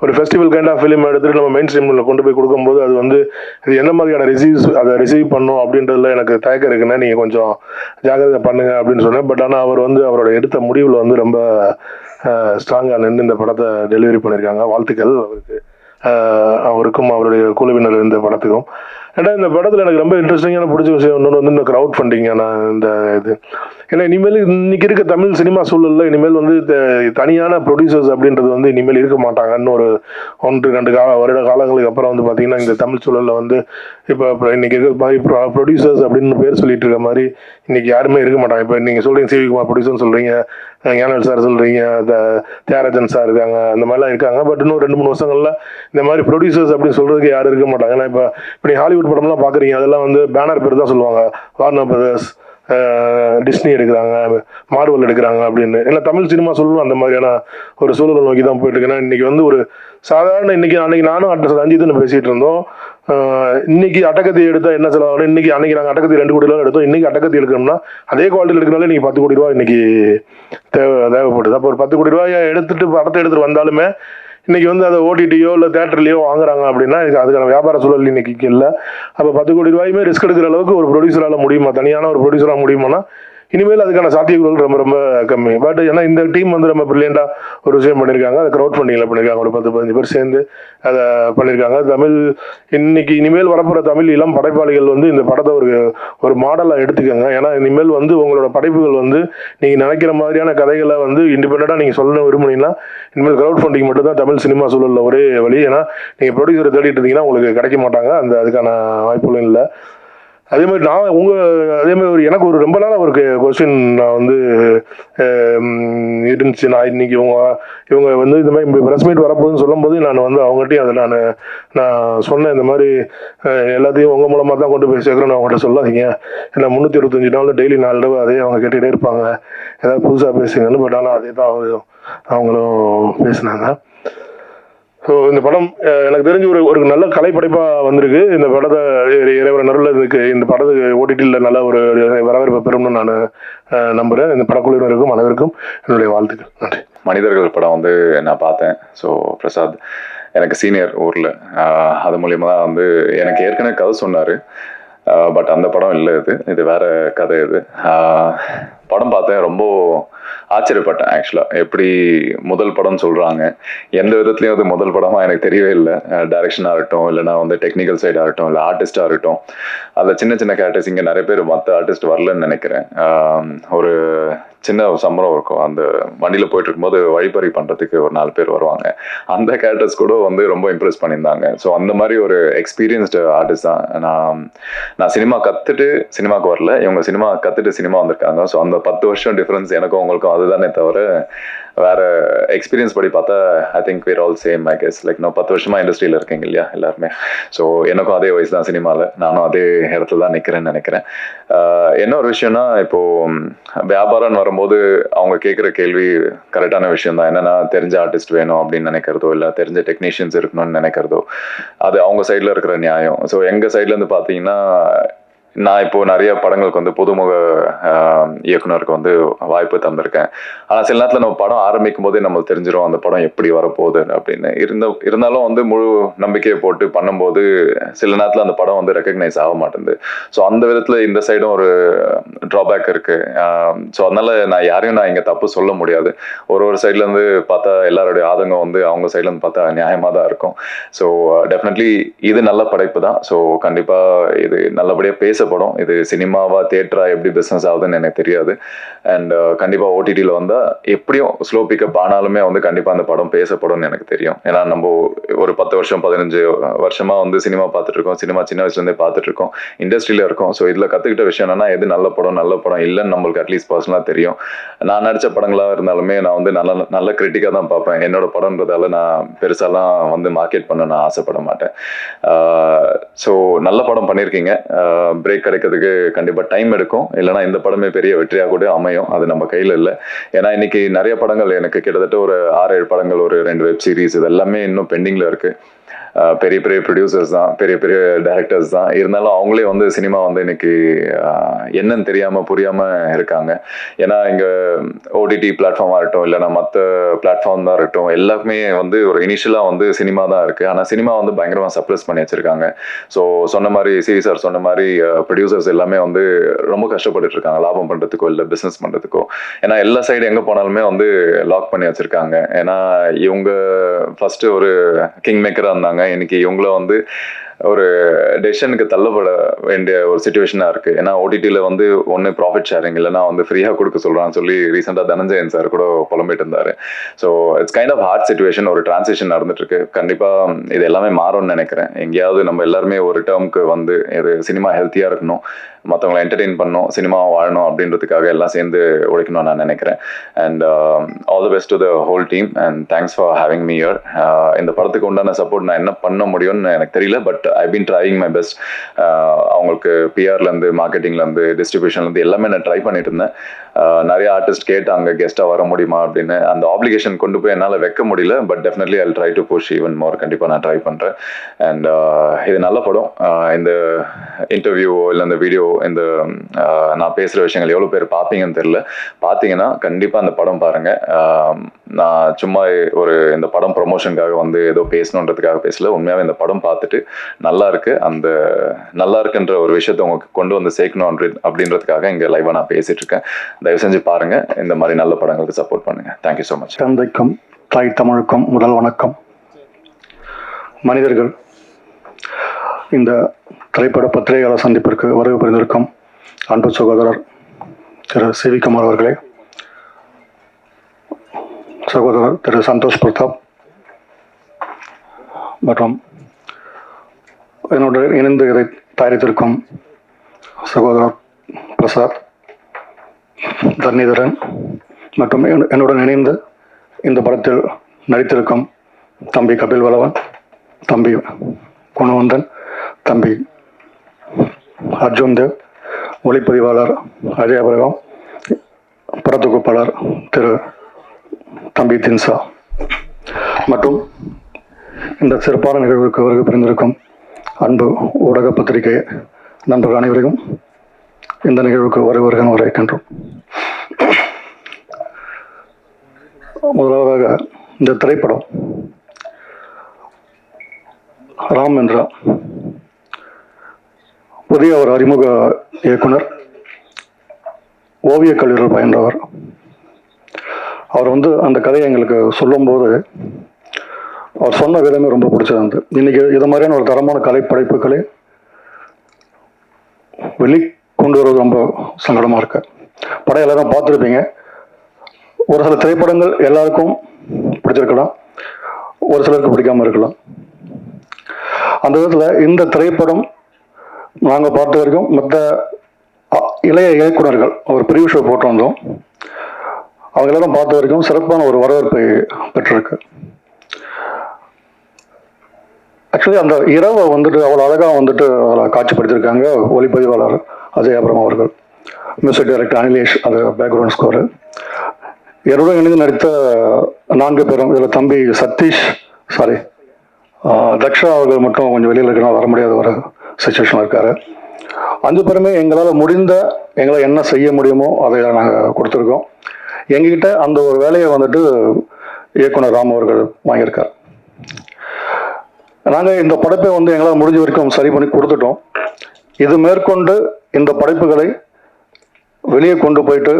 S7: ஒரு ஃபெஸ்டிவல் கைண்ட் ஆஃப் ஃபிலிம் எடுத்துகிட்டு நம்ம மெயின் ஸ்ட்ரீமில் கொண்டு போய் கொடுக்கும்போது அது வந்து இது எந்த மாதிரியான அதை ரிசீவ் பண்ணும் அப்படின்றதுல எனக்கு தயக்கம் இருக்குன்னா நீங்கள் கொஞ்சம் ஜாக்கிரதை பண்ணுங்க அப்படின்னு சொன்னேன். பட் ஆனால் அவர் வந்து அவரோட எடுத்த முடிவில் வந்து ரொம்ப ஸ்ட்ராங்காக நின்று இந்த படத்தை டெலிவரி பண்ணியிருக்காங்க. வாழ்த்துக்கள் அவருக்கும் அவருடைய குழுவினர் இந்த படத்துக்கும். ஏன்னா இந்த படத்தில் எனக்கு ரொம்ப இன்ட்ரெஸ்டிங்கான பிடிச்ச விஷயம் இன்னொன்று வந்து இந்த க்ரௌட் ஃபண்டிங்கான இந்த இது. ஏன்னா இனிமேல் இன்னைக்கு இருக்க தமிழ் சினிமா சூழலில் இனிமேல் வந்து தனியான ப்ரொடியூசர்ஸ் அப்படின்றது வந்து இனிமேல் இருக்க மாட்டாங்க. இன்னொரு 1-2 வருட காலங்களுக்கு அப்புறம் வந்து பார்த்தீங்கன்னா இந்த தமிழ் சூழலில் வந்து இப்போ இன்னைக்கு இருக்க மாதிரி ப்ரொடியூசர்ஸ் அப்படின்னு பேர் சொல்லிட்டு இருக்க மாதிரி இன்னைக்கு யாருமே இருக்க மாட்டாங்க. இப்போ நீங்கள் சொல்கிறீங்க சிவி குமார் ப்ரொடியூசர்னு சொல்கிறீங்க, ஞானல் சார் சொல்கிறீங்க, தியாகராஜன் சார் இருக்காங்க, அந்த மாதிரிலாம் இருக்காங்க. பட் இன்னும் 2-3 வருஷங்கள்ல இந்த மாதிரி ப்ரொடியூசர்ஸ் அப்படின்னு சொல்கிறதுக்கு யாரும் இருக்க மாட்டாங்க. ஏன்னா இப்போ ஹாலிவுட் படம்லாம் பார்க்குறீங்க, அதெல்லாம் வந்து பேனர் பேர் தான் சொல்லுவாங்க. வார்னர் பிரதர்ஸ், டிஸ்னி எடுக்கிறாங்க, மார்வல் எடுக்கிறாங்க அப்படின்னு. ஏன்னா தமிழ் சினிமா சூழலும் அந்த மாதிரியான ஒரு சூழலை நோக்கி தான் போயிட்டு இருக்கு. ஏன்னா இன்னைக்கு வந்து ஒரு சாதாரண அன்னைக்கு நானும் ரஞ்சித்துன்னு பேசிட்டு இருந்தோம். இன்னைக்கு அட்டகத்தி எடுத்தா என்ன செலவாகும், அன்னைக்கு நாங்கள் அட்டகத்தி 2 கோடி ரூபா எடுத்தோம். இன்னைக்கு அட்டகத்தி எடுக்கணும்னா அதே குவாலிட்டியில் எடுக்கனால இன்னைக்கு 10 கோடி ரூபா இன்னைக்கு தேவைப்படுது. அப்போ ஒரு 10 கோடி ரூபாயை படத்தை எடுத்துட்டு வந்தாலுமே இன்னைக்கு வந்து அதை ஓடிடியோ இல்லை தேட்டர்லையோ வாங்குறாங்க அப்படின்னா அதுக்கான வியாபார சூழல் இன்னைக்கு இல்லை. அப்போ 10 கோடி ரூபாயுமே ரிஸ்க் எடுக்கிற அளவுக்கு ஒரு ப்ரொடியூசரால் முடியுமா, தனியான ஒரு ப்ரொடியூசராக முடியுமானா இனிமேல் அதுக்கான சாத்தியக்கூறுகள் ரொம்ப ரொம்ப கம்மி. பட் ஏன்னா இந்த டீம் வந்து ரொம்ப பிரில்லியண்டாக ஒரு விஷயம் பண்ணியிருக்காங்க. அதை க்ரௌட் ஃபண்டிங்கில் பண்ணியிருக்காங்க. ஒரு 10-15 பேர் சேர்ந்து அதை பண்ணியிருக்காங்க. தமிழ் இன்னைக்கு இனிமேல் வரப்போகிற தமிழ் இளம் படைப்பாளிகள் வந்து இந்த படத்தை ஒரு மாடலாக எடுத்துக்கோங்க. ஏன்னா இனிமேல் வந்து உங்களோட படைப்புகள் வந்து நீங்கள் நினைக்கிற மாதிரியான கதைகளை வந்து இண்டிபெண்டாக நீங்கள் சொல்ல விரும்புனீங்கன்னா இனிமேல் க்ரௌட் ஃபண்டிங் மட்டும் தான் தமிழ் சினிமா சூழலில் ஒரே வழி. ஏன்னா நீங்கள் ப்ரொடியூசரை தேடிட்டு இருந்தீங்கன்னா உங்களுக்கு கிடைக்க மாட்டாங்க, அதுக்கான வாய்ப்புகளும் இல்லை. அதே மாதிரி எனக்கு ஒரு ரொம்ப நாளாக ஒரு கொஸ்டின் நான் வந்து இருந்துச்சு. நான் இன்னைக்கு இவங்க வந்து இந்த மாதிரி ப்ரெஸ் மீட் வரப்போகுதுன்னு சொல்லும்போது நான் வந்து அவங்ககிட்டயும் அதை நான் சொன்னேன். இந்த மாதிரி எல்லாத்தையும் உங்கள் மூலமாக தான் கொண்டு போய் சேர்க்குறேன்னு அவங்ககிட்ட சொல்லாதீங்க. ஏன்னா 365 நாள் டெய்லி 4 தடவை அதே அவங்க கேட்டுக்கிட்டே இருப்பாங்க, ஏதாவது புதுசாக பேசுங்கன்னு. பட் ஆனால் அதே தான் அவங்களும் பேசினாங்க. ஸோ இந்த படம் எனக்கு தெரிஞ்சு ஒரு நல்ல கலைப்படைப்பாக வந்திருக்கு. இந்த படத்தை இறைவர நடுவில் இந்த படத்துக்கு ஓடிடியில் நல்ல ஒரு வரவேற்பு பெறும்னு நான் நம்புகிறேன். இந்த படக்குழுவினருக்கும் அனைவருக்கும் என்னுடைய வாழ்த்துக்கள். நன்றி.
S8: மனிதர்கள் படம் வந்து நான் பார்த்தேன். ஸோ பிரசாத் எனக்கு சீனியர் ஊரில், அது மூலியமாக தான் வந்து எனக்கு ஏற்கனவே கதை சொன்னார். பட் அந்த படம் இல்லை, இது வேற கதை. இது படம் பார்த்தேன், ரொம்ப ஆச்சரியப்பட்டேன். ஆக்சுவலாக எப்படி முதல் படம் சொல்கிறாங்க, எந்த விதத்துலையும் அது முதல் படமாக எனக்கு தெரியவே இல்லை. டைரக்ஷனாக இருக்கட்டும், இல்லைனா வந்து டெக்னிக்கல் சைடாக இருக்கட்டும், இல்லை ஆர்டிஸ்டாக இருக்கட்டும், அதில் சின்ன சின்ன கேரக்டர்ஸ் இங்கே நிறைய பேர் மற்ற ஆர்டிஸ்ட் வரலன்னு நினைக்கிறேன். ஒரு சின்ன சம்பளம் இருக்கும், அந்த வண்டியில் போயிட்டு இருக்கும்போது வழிப்பறி பண்ணுறதுக்கு ஒரு 4 பேர் வருவாங்க. அந்த கேரக்டர்ஸ் கூட வந்து ரொம்ப இம்ப்ரெஸ் பண்ணியிருந்தாங்க. ஸோ அந்த மாதிரி ஒரு எக்ஸ்பீரியன்ஸ்டு ஆர்டிஸ்ட் தான். நான் சினிமா கற்றுட்டு சினிமாவுக்கு வரல, இவங்க சினிமா கற்றுட்டு சினிமா வந்திருக்காங்க. ஸோ அந்த 10 வருஷம் டிஃப்ரென்ஸ் எனக்கும் அவங்களுக்கும் அதுதானே தவிர வேற எக்ஸ்பீரியன்ஸ் படி பார்த்தா I think we're all same. I guess like நான் 10 வருஷமா இண்டஸ்ட்ரியில் இருக்கீங்க இல்லையா எல்லாருமே. ஸோ எனக்கும் அதே வயசு தான் சினிமாவில், நானும் அதே இடத்துல தான் நிற்கிறேன்னு நினைக்கிறேன். என்ன ஒரு விஷயம்னா, இப்போ வியாபாரம்னு வரும்போது அவங்க கேட்குற கேள்வி கரெக்டான விஷயம் தான். என்னன்னா தெரிஞ்ச ஆர்டிஸ்ட் வேணும் அப்படின்னு நினைக்கிறதோ, இல்லை தெரிஞ்ச டெக்னீஷியன்ஸ் இருக்கணும்னு நினைக்கிறதோ, அது அவங்க சைடில் இருக்கிற நியாயம். ஸோ எங்கள் சைட்லேருந்து பார்த்தீங்கன்னா, நான் இப்போ நிறைய படங்களுக்கு வந்து புதுமுக இயக்குனருக்கு வந்து வாய்ப்பு தந்திருக்கேன். ஆனால் சில நேரத்தில் நம்ம படம் ஆரம்பிக்கும் போதே நம்மளுக்கு தெரிஞ்சிடும் அந்த படம் எப்படி வரப்போகுது அப்படின்னு. இருந்தாலும் வந்து முழு நம்பிக்கையை போட்டு பண்ணும்போது சில நேரத்தில் அந்த படம் வந்து ரெக்கக்னைஸ் ஆக மாட்டேங்குது. ஸோ அந்த விதத்தில் இந்த சைடும் ஒரு ட்ராபேக் இருக்கு. ஸோ அதனால நான் யாரையும் இங்கே தப்பு சொல்ல முடியாது. ஒரு சைட்லேருந்து பார்த்தா எல்லாருடைய ஆதங்கம் வந்து அவங்க சைட்லேருந்து பார்த்தா நியாயமாக தான் இருக்கும். ஸோ டெஃபினெட்லி இது நல்ல படைப்பு தான். ஸோ கண்டிப்பாக இது நல்லபடியாக பேசப்படும். இது சினிமாவா தியேட்டரா எப்படி பிஸ்னஸ் ஆகுதுன்னு எனக்கு தெரியாது. அண்ட் கண்டிப்பாக ஓடிடியில் வந்தால் எப்படியும் ஸ்லோ பிக்கப் ஆனாலுமே வந்து கண்டிப்பாக அந்த படம் பேசப்படும்னு எனக்கு தெரியும். ஏன்னா நம்ம ஒரு 10 வருஷம் 15 வருஷமா வந்து சினிமா பார்த்துட்டு இருக்கோம், சினிமா சின்ன வயசுலேருந்தே பார்த்துட்டு இருக்கோம், இண்டஸ்ட்ரியில இருக்கோம். ஸோ இதில் கற்றுக்கிட்ட விஷயம் என்னன்னா, எது நல்ல படம் இல்லைன்னு நம்மளுக்கு அட்லீஸ்ட் பர்சனலாக தெரியும். நான் நடித்த படங்களாக இருந்தாலுமே நான் வந்து நல்ல கிரிட்டிக்காக தான் பார்ப்பேன். என்னோட படம்ன்றதால நான் பெருசாலாம் வந்து மார்க்கெட் பண்ண நான் ஆசைப்பட மாட்டேன். ஸோ நல்ல படம் பண்ணியிருக்கீங்க. பிரேக் கிடைக்கிறதுக்கு கண்டிப்பாக டைம் எடுக்கும், இல்லைனா இந்த படமே பெரிய வெற்றியாக கூட அமையும். அது நம்ம கையில் இல்லை. ஏன்னா இன்னைக்கு நிறைய படங்கள், எனக்கு கிட்டத்தட்ட ஒரு 6-7 படங்கள், ஒரு 2 வெப் சீரிஸ், இது எல்லாமே இன்னும் பெண்டிங்கில் இருக்குது. பெரிய பெரிய ப்ரொடியூசர்ஸ் தான், பெரிய பெரிய டைரக்டர்ஸ் தான். இருந்தாலும் அவங்களே வந்து சினிமா வந்து இன்னைக்கு என்னன்னு தெரியாமல் புரியாமல் இருக்காங்க. ஏன்னா இங்கே ஓடிடி பிளாட்ஃபார்மாக இருக்கட்டும், இல்லைனா மற்ற பிளாட்ஃபார்ம் தான் இருக்கட்டும், எல்லாருமே வந்து ஒரு இனிஷியலாக வந்து சினிமா தான் இருக்குது. ஆனால் சினிமா வந்து பயங்கரமாக சப்ரஸ் பண்ணி வச்சுருக்காங்க. ஸோ சொன்ன மாதிரி சிவி சார் சொன்ன மாதிரி ப்ரொடியூசர்ஸ் எல்லாமே வந்து ரொம்ப கஷ்டப்பட்டு இருக்காங்க, லாபம் பண்ணுறதுக்கோ இல்லை பிஸ்னஸ் பண்ணுறதுக்கோ. ஏன்னா எல்லா சைடு எங்கே போனாலுமே வந்து லாக் பண்ணி வச்சுருக்காங்க. ஏன்னா இவங்க ஃபஸ்ட்டு ஒரு கிங் மேக்கராக இருந்தாங்க, இன்னைக்கு இவங்கள வந்து ஒரு டெசிஷனுக்கு தள்ளப்பட வேண்டிய ஒரு சுச்சுவேஷனாக இருக்குது. ஏன்னா ஓடிடியில் வந்து ஒன்று ப்ராஃபிட் ஷேரிங் இல்லைனா வந்து ஃப்ரீயாக கொடுக்க சொல்கிறான்னு சொல்லி ரீசெண்டாக தனஞ்சயன் சார் கூட புலம்பிட்டு இருந்தார். So it's kind of hard situation, ஒரு டிரான்சிஷன் நடந்துட்டு இருக்கு. கண்டிப்பாக இது எல்லாமே மாறும்னு நினைக்கிறேன். எங்கேயாவது நம்ம எல்லாருமே ஒரு டேர்முக்கு வந்து இது சினிமா ஹெல்த்தியாக இருக்கணும், மற்றவங்களை என்டர்டெயின் பண்ணணும், சினிமா வாழணும் அப்படின்றதுக்காக எல்லாம் சேர்ந்து உழைக்கணும்னு நான் நினைக்கிறேன். And all the best to the whole team and thanks for having me here. இந்த படத்துக்கு உண்டான சப்போர்ட் நான் என்ன பண்ண முடியும்னு எனக்கு தெரியல, but I been trying my best. அவங்களுக்கு பிஆர்லேருந்து மார்க்கெட்டிங்லேருந்து டிஸ்ட்ரிபியூஷன்லேருந்து எல்லாமே நான் ட்ரை பண்ணிட்டு இருந்தேன். நிறைய ஆர்டிஸ்ட் கேட்டாங்க கெஸ்ட்டாக வர முடியுமா அப்படின்னு. அந்த ஆப்ளிகேஷன் கொண்டு போய் என்னால் வைக்க முடியல, but definitely I try to push even more. கண்டிப்பாக நான் ட்ரை பண்ணுறேன். அண்ட் இது நல்ல படம். இந்த இன்டர்வியூ இல்லை இந்த வீடியோ, இந்த நான் பேசுகிற விஷயங்கள் எவ்வளோ பேர் பார்ப்பீங்கன்னு தெரியல. பார்த்தீங்கன்னா கண்டிப்பாக அந்த படம் பாருங்கள். நான் சும்மா ஒரு இந்த படம் ப்ரொமோஷனுக்காக வந்து ஏதோ பேசணுன்றதுக்காக பேசல. உண்மையாகவே இந்த படம் பார்த்துட்டு நல்லா இருக்கு, அந்த நல்லா இருக்குன்ற ஒரு விஷயத்தை உங்களுக்கு கொண்டு வந்து சேர்க்கணும் அப்படின்றதுக்காக இங்கே லைவாக நான் பேசிட்டு இருக்கேன். தயவு செஞ்சு பாருங்க, இந்த மாதிரி நல்ல படங்களுக்கு சப்போர்ட் பண்ணுங்க. Thank you so much.
S9: தந்தைக்கும் தாய் தமிழுக்கும் முதல் வணக்கம். மனிதர்கள் இந்த திரைப்பட பத்திரிகையாளர் சந்திப்பிற்கு வருகை புரிந்திருக்கும் அன்பு சகோதரர் திரு சிவி குமார் அவர்களே, சகோதரர் திரு சந்தோஷ் பிரதாப் மற்றும் என்னோட இணைந்து இதை தயாரித்திருக்கும் சகோதரர் பிரசாத், தர்ணிதரன் மற்றும் என்னுடன் இணைந்து இந்த படத்தில் நடித்திருக்கும் தம்பி கபில் வளவன், தம்பி குணவந்தன், தம்பி அர்ஜுன் தேவ், ஒளிப்பதிவாளர் அஜய் அபிரகாம், படத்தொகுப்பாளர் திரு தம்பி தின்சா மற்றும் இந்த சிறப்பான நிகழ்வுக்கு வருகை புரிந்திருக்கும் அன்பு ஊடக பத்திரிகை நண்பர்கள் அனைவரையும் இந்த நிகழ்வுக்கு வருகிறேன் வரவேற்கின்றோம். முதலாவதாக இந்த திரைப்படம் ராம் என்ற புதிய ஒரு அறிமுக இயக்குனர், ஓவியக் கல்லூரியில் பயின்றவர். அவர் வந்து அந்த கதையை எங்களுக்கு சொல்லும்போது அவர் சொன்ன விதமே ரொம்ப பிடிச்சிருந்து. இன்னைக்கு இது மாதிரியான ஒரு தரமான கலைப்படைப்புகளை வெளிக்கொண்டு வருவது ரொம்ப சங்கடமாக இருக்கு. படம் எல்லாரும் பார்த்துருப்பீங்க. ஒரு சில திரைப்படங்கள் எல்லாருக்கும் பிடிச்சிருக்கலாம், ஒரு சிலருக்கு பிடிக்காம இருக்கலாம். அந்த விதத்தில் இந்த திரைப்படம் நாங்கள் பார்த்த வரைக்கும் மற்ற இளைய இயக்குனர்கள் ஒரு பிரிவு ஷோ போட்டு வந்தோம். அவங்க எல்லாரும் பார்த்த வரைக்கும் சிறப்பான ஒரு வரவேற்பை பெற்றிருக்கு. ஆக்சுவலி அந்த இரவை வந்துட்டு அவ்வளோ அழகாக வந்துட்டு அதில் காட்சிப்படுத்தியிருக்காங்க ஒளிப்பதிவாளர் அஜய் அபிரகாம் அவர்கள், மியூசிக் டைரக்டர் அனிலேஷ், அது பேக்ரவுண்ட் ஸ்கோரு. என்னோட இணைந்து நடித்த 4 பேரும், இதில் தம்பி சதீஷ், தக்ஷா அவர்கள் மட்டும் கொஞ்சம் வெளியில் இருக்கணும், வர முடியாத ஒரு சுச்சுவேஷனில் இருக்காரு. 5 பேருமே எங்களால் முடிந்த, எங்களால் என்ன செய்ய முடியுமோ அதை நாங்கள் கொடுத்துருக்கோம். எங்ககிட்ட அந்த ஒரு வேலையை வந்துட்டு இயக்குனர் ராம் அவர்கள் வாங்கியிருக்கார். நாங்கள் இந்த படைப்பை வந்து எங்களால் முடிஞ்ச வரைக்கும் சரி பண்ணி கொடுத்துட்டோம். இது மேற்கொண்டு இந்த படைப்புகளை வெளியே கொண்டு போயிட்டு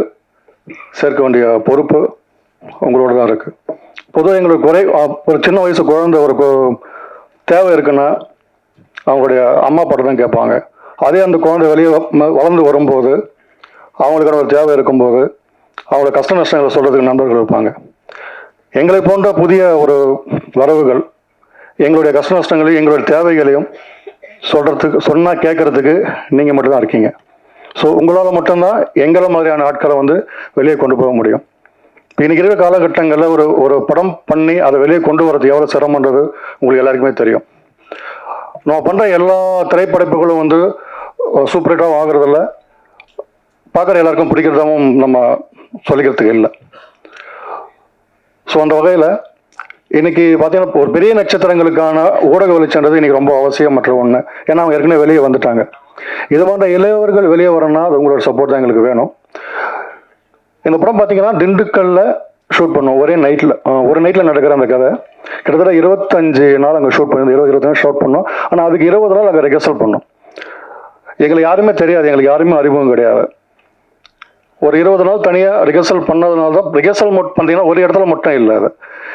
S9: சேர்க்க வேண்டிய பொறுப்பு உங்களோட தான் இருக்குது. பொதுவாக எங்களுக்கு ஒரு சின்ன வயசு குழந்தை ஒரு தேவை இருக்குன்னா அவங்களுடைய அம்மா பாட்டு தான் கேட்பாங்க. அதே அந்த குழந்தை வெளியே வளர்ந்து வரும்போது அவங்களுக்கான ஒரு தேவை இருக்கும்போது அவங்களோட கஷ்ட நஷ்டங்களை சொல்கிறதுக்கு நண்பர்கள் இருப்பாங்க. எங்களை போன்ற புதிய ஒரு வரவுகள் எங்களுடைய கஷ்ட நஷ்டங்களையும் எங்களுடைய தேவைகளையும் சொன்னால் கேட்கறதுக்கு நீங்கள் மட்டும்தான் இருக்கீங்க. ஸோ உங்களால் மட்டும்தான் எங்களை மாதிரியான ஆட்களை வந்து வெளியே கொண்டு போக முடியும். இன்னைக்கு இருக்கிற காலகட்டங்களில் ஒரு படம் பண்ணி அதை வெளியே கொண்டு வரது எவ்வளோ சிரமன்றது உங்களுக்கு எல்லாருக்குமே தெரியும். நம்ம பண்ணுற எல்லா திரைப்படைப்புகளும் வந்து சூப்பர் ஹிட்டாகவும் ஆகுறதில்ல, பார்க்குற எல்லாருக்கும் பிடிக்கிறதாவும் நம்ம சொல்லிக்கிறதுக்கு இல்லை. ஸோ அந்த வகையில் இன்னைக்கு பார்த்தீங்கன்னா ஒரு பெரிய நட்சத்திரங்களுக்கான ஊடக வெளிச்சன்றது இன்னைக்கு ரொம்ப அவசியமற்ற ஒன்று. ஏன்னா அவங்க ஏற்கனவே வெளியே வந்துட்டாங்க. இது போன்ற இளையவர்கள் வெளியே வரணும்னா அது உங்களோட சப்போர்ட் தான் எங்களுக்கு வேணும். இந்த படம் பார்த்தீங்கன்னா திண்டுக்கல்ல ஷூட் பண்ணோம். ஒரு நைட்டில் நடக்கிற அந்த கதை கிட்டத்தட்ட 25 நாள் அங்கே ஷூட் பண்ணி 20 நாள் ஷூட் பண்ணோம். ஆனால் அதுக்கு 20 நாள் அங்கே ரிஹர்சல் பண்ணோம். எங்களுக்கு யாருமே தெரியாது, எங்களுக்கு யாருமே அறிமுகம் கிடையாது. ஒரு 20 நாள் தனியாக ரிஹர்சல் பண்ணதுனால தான் ரிஹர்சல் பார்த்தீங்கன்னா ஒரு இடத்துல மட்டும் இல்லை. அது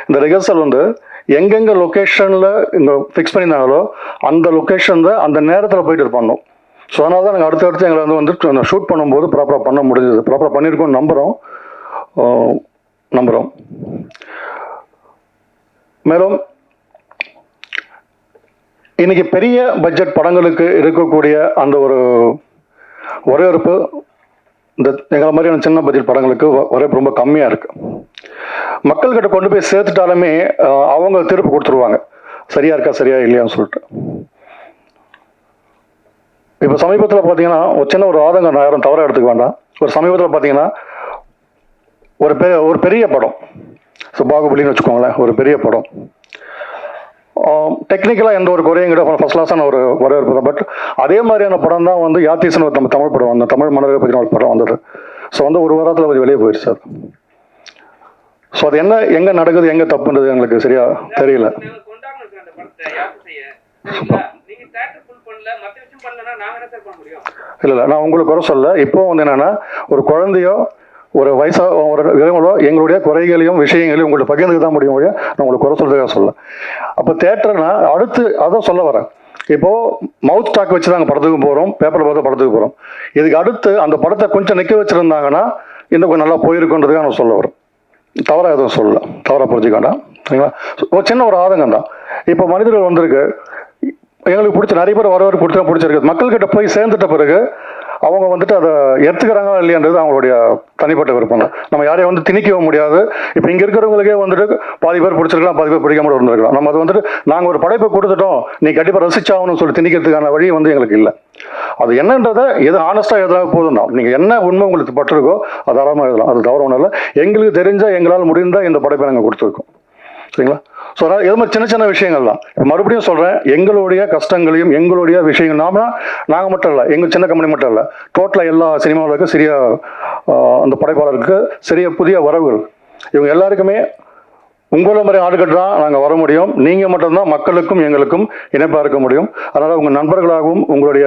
S9: இந்த ரிஹர்சல் வந்து எங்கெங்கே லொக்கேஷனில் இங்கே ஃபிக்ஸ் பண்ணியிருந்தாங்களோ அந்த லொக்கேஷனில் அந்த நேரத்தில் போயிட்டு இது பண்ணோம். ஸோ அதனால தான் நாங்கள் அடுத்தடுத்து எங்களை வந்து ஷூட் பண்ணும்போது ப்ராப்பராக பண்ண முடிஞ்சது. ப்ராப்பராக பண்ணியிருக்கோம்னு நம்புகிறோம். மேலும் இன்னைக்கு பெரிய பட்ஜெட் படங்களுக்கு இருக்கக்கூடிய அந்த ஒரு வரவேற்பு இந்த எங்களை மாதிரியான சின்ன பட்ஜெட் படங்களுக்கு வரவேற்பு ரொம்ப கம்மியாக இருக்குது. மக்கள்கிட்ட கொண்டு போய் சேர்த்துட்டாலுமே அவங்க திருப்பி கொடுத்துருவாங்க, சரியா இருக்கா சரியா இல்லையான்னு சொல்லிட்டு. இப்போ சமீபத்தில் பார்த்தீங்கன்னா ஒரு சின்ன ஒரு ஆதங்கம், நான் யாரும் தவறாக எடுத்துக்க வேண்டாம். ஒரு சமீபத்தில் பார்த்தீங்கன்னா ஒரு பெரிய படம், ஸோ பாகுபலின்னு வச்சுக்கோங்களேன், ஒரு பெரிய படம். டெக்னிக்கலாக எந்த ஒரு குறையும் கிடையாது, ஃபர்ஸ்ட் கிளாஸான ஒரு வரவேற்பு தான். பட் அதே மாதிரியான படம் தான் வந்து யாத்தீசன் நம்ம தமிழ் படம், அந்த தமிழ் மன்னரை பற்றின ஒரு படம் வந்தது. ஸோ வந்து ஒரு வாரத்தில் கொஞ்சம் வெளியே போயிடுச்சு அது. ஸோ அது எங்கே நடக்குது, எங்கே தப்புன்றது எங்களுக்கு சரியா தெரியல. இல்லை நான் உங்களுக்கு குறை சொல்ல. இப்போ வந்து என்னன்னா ஒரு குழந்தையோ ஒரு ஒரு விதங்களோ எங்களுடைய குறைகளையும் விஷயங்களையும் உங்கள்ட்ட பகிர்ந்துக்க தான் முடியும் முடியும். நான் உங்களுக்கு குறை சொல்றதுக்காக சொல்ல. அப்போ தேட்டர்னா அடுத்து அதான் சொல்ல வரேன். இப்போ மவுத் ஸ்டாக் வச்சு நாங்கள் படத்துக்கு போகிறோம், பேப்பரில் பார்த்து படத்துக்கு போகிறோம். இதுக்கு அடுத்து அந்த படத்தை கொஞ்சம் நிற்க வச்சிருந்தாங்கன்னா இன்னும் கொஞ்சம் நல்லா போயிருக்குன்றதுக்காக நான் சொல்ல வரேன். தவறாக எதுவும் சொல்லல, தவறாக புரிஞ்சுக்க வேண்டாம் சரிங்களா. ஒரு சின்ன ஒரு ஆதங்கம் தான். இப்போ மனிதர்கள் வந்திருக்கு, எங்களுக்கு பிடிச்ச நிறைய பேர் வரவேற்பு பிடிச்சிருக்கு. மக்கள்கிட்ட போய் சேர்ந்துட்ட பிறகு அவங்க வந்துட்டு அதை எடுத்துக்கிறாங்களா இல்லையான்றது அவங்களுடைய தனிப்பட்ட விருப்பம் தான். நம்ம யாரையும் வந்து திணிக்கவும் முடியாது. இப்போ இங்கே இருக்கிறவங்களுக்கே வந்துட்டு பாதி பேர் பிடிச்சிருக்கலாம், பாதி பேர் பிடிக்காம இருந்திருக்கலாம். நம்ம அது வந்துட்டு நாங்கள் ஒரு படைப்பை கொடுத்துட்டோம், நீ கண்டிப்பாக ரசிச்சாகணும்னு சொல்லி திணிக்கிறதுக்கான வழி வந்து எங்களுக்கு இல்லை. அது என்னன்றதை எது ஆனஸ்டாக எதாவது போதும் தான். நீங்கள் என்ன உண்மை உங்களுக்கு பட்டிருக்கோ அது தாராளமாக எழுதலாம், அது தவறு ஒன்றும் இல்லை. எங்களுக்கு தெரிஞ்சால் எங்களால் முடிந்தால் இந்த படைப்பை நாங்கள் கொடுத்துருக்கோம் சரிங்களா. ஸோ அதனால் இது மாதிரி சின்ன சின்ன விஷயங்கள் தான். மறுபடியும் சொல்கிறேன், எங்களுடைய கஷ்டங்களையும் எங்களுடைய விஷயங்கள் நாங்கள் மட்டும் இல்லை, எங்கள் சின்ன கம்பெனி மட்டும் இல்லை, டோட்டலாக எல்லா சினிமாவுக்கு சிறிய அந்த படைப்பாளருக்கு சிறிய புதிய வரவுகள் இவங்க எல்லாருக்குமே உங்களை மாதிரி ஆளுகிட்ட தான் நாங்கள் வர முடியும். நீங்கள் மட்டும்தான் மக்களுக்கும் எங்களுக்கும் இணைப்பாக இருக்க முடியும். அதனால் உங்கள் நண்பர்களாகவும் உங்களை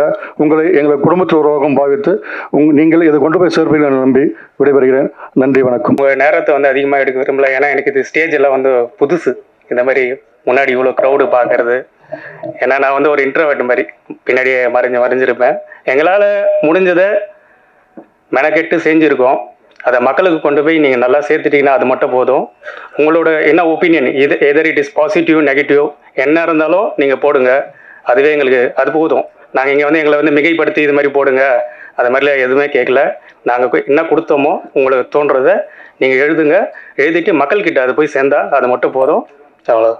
S9: எங்களை குடும்பத்தில் உருவாகவும் பாவித்து நீங்கள் இதை கொண்டு போய் சேர்ப்பீர்கள் நம்பி விடைபெறுகிறேன். நன்றி, வணக்கம்.
S10: உங்கள் நேரத்தை வந்து அதிகமாக எடுக்க விரும்பல. ஏன்னா எனக்கு இது ஸ்டேஜ் எல்லாம் வந்து புதுசு, இந்த மாதிரி முன்னாடி இவ்வளோ க்ரௌடு பார்க்கறது. ஏன்னா நான் வந்து ஒரு இன்ட்ரோவர்ட் மாதிரி பின்னாடியே மறைஞ்சிருப்பேன். எங்களால் முடிஞ்சதை மெனக்கெட்டு செஞ்சுருக்கோம். அதை மக்களுக்கு கொண்டு போய் நீங்கள் நல்லா சேர்த்துட்டீங்கன்னா அது மட்டும் போதும். உங்களோட என்ன opinion, either it is positive negative என்ன இருந்தாலும் நீங்கள் போடுங்க, அதுவே எங்களுக்கு அது போதும். நாங்கள் இங்கே வந்து எங்களை வந்து மிகைப்படுத்தி இது மாதிரி போடுங்க அது மாதிரிலாம் எதுவுமே கேட்கல. நாங்கள் என்ன கொடுத்தோமோ உங்களுக்கு தோன்றதை நீங்கள் எழுதுங்க, எழுதிட்டு மக்கள்கிட்ட அது போய் சேர்ந்தா அது மட்டும் போதும். அவ்வளோ.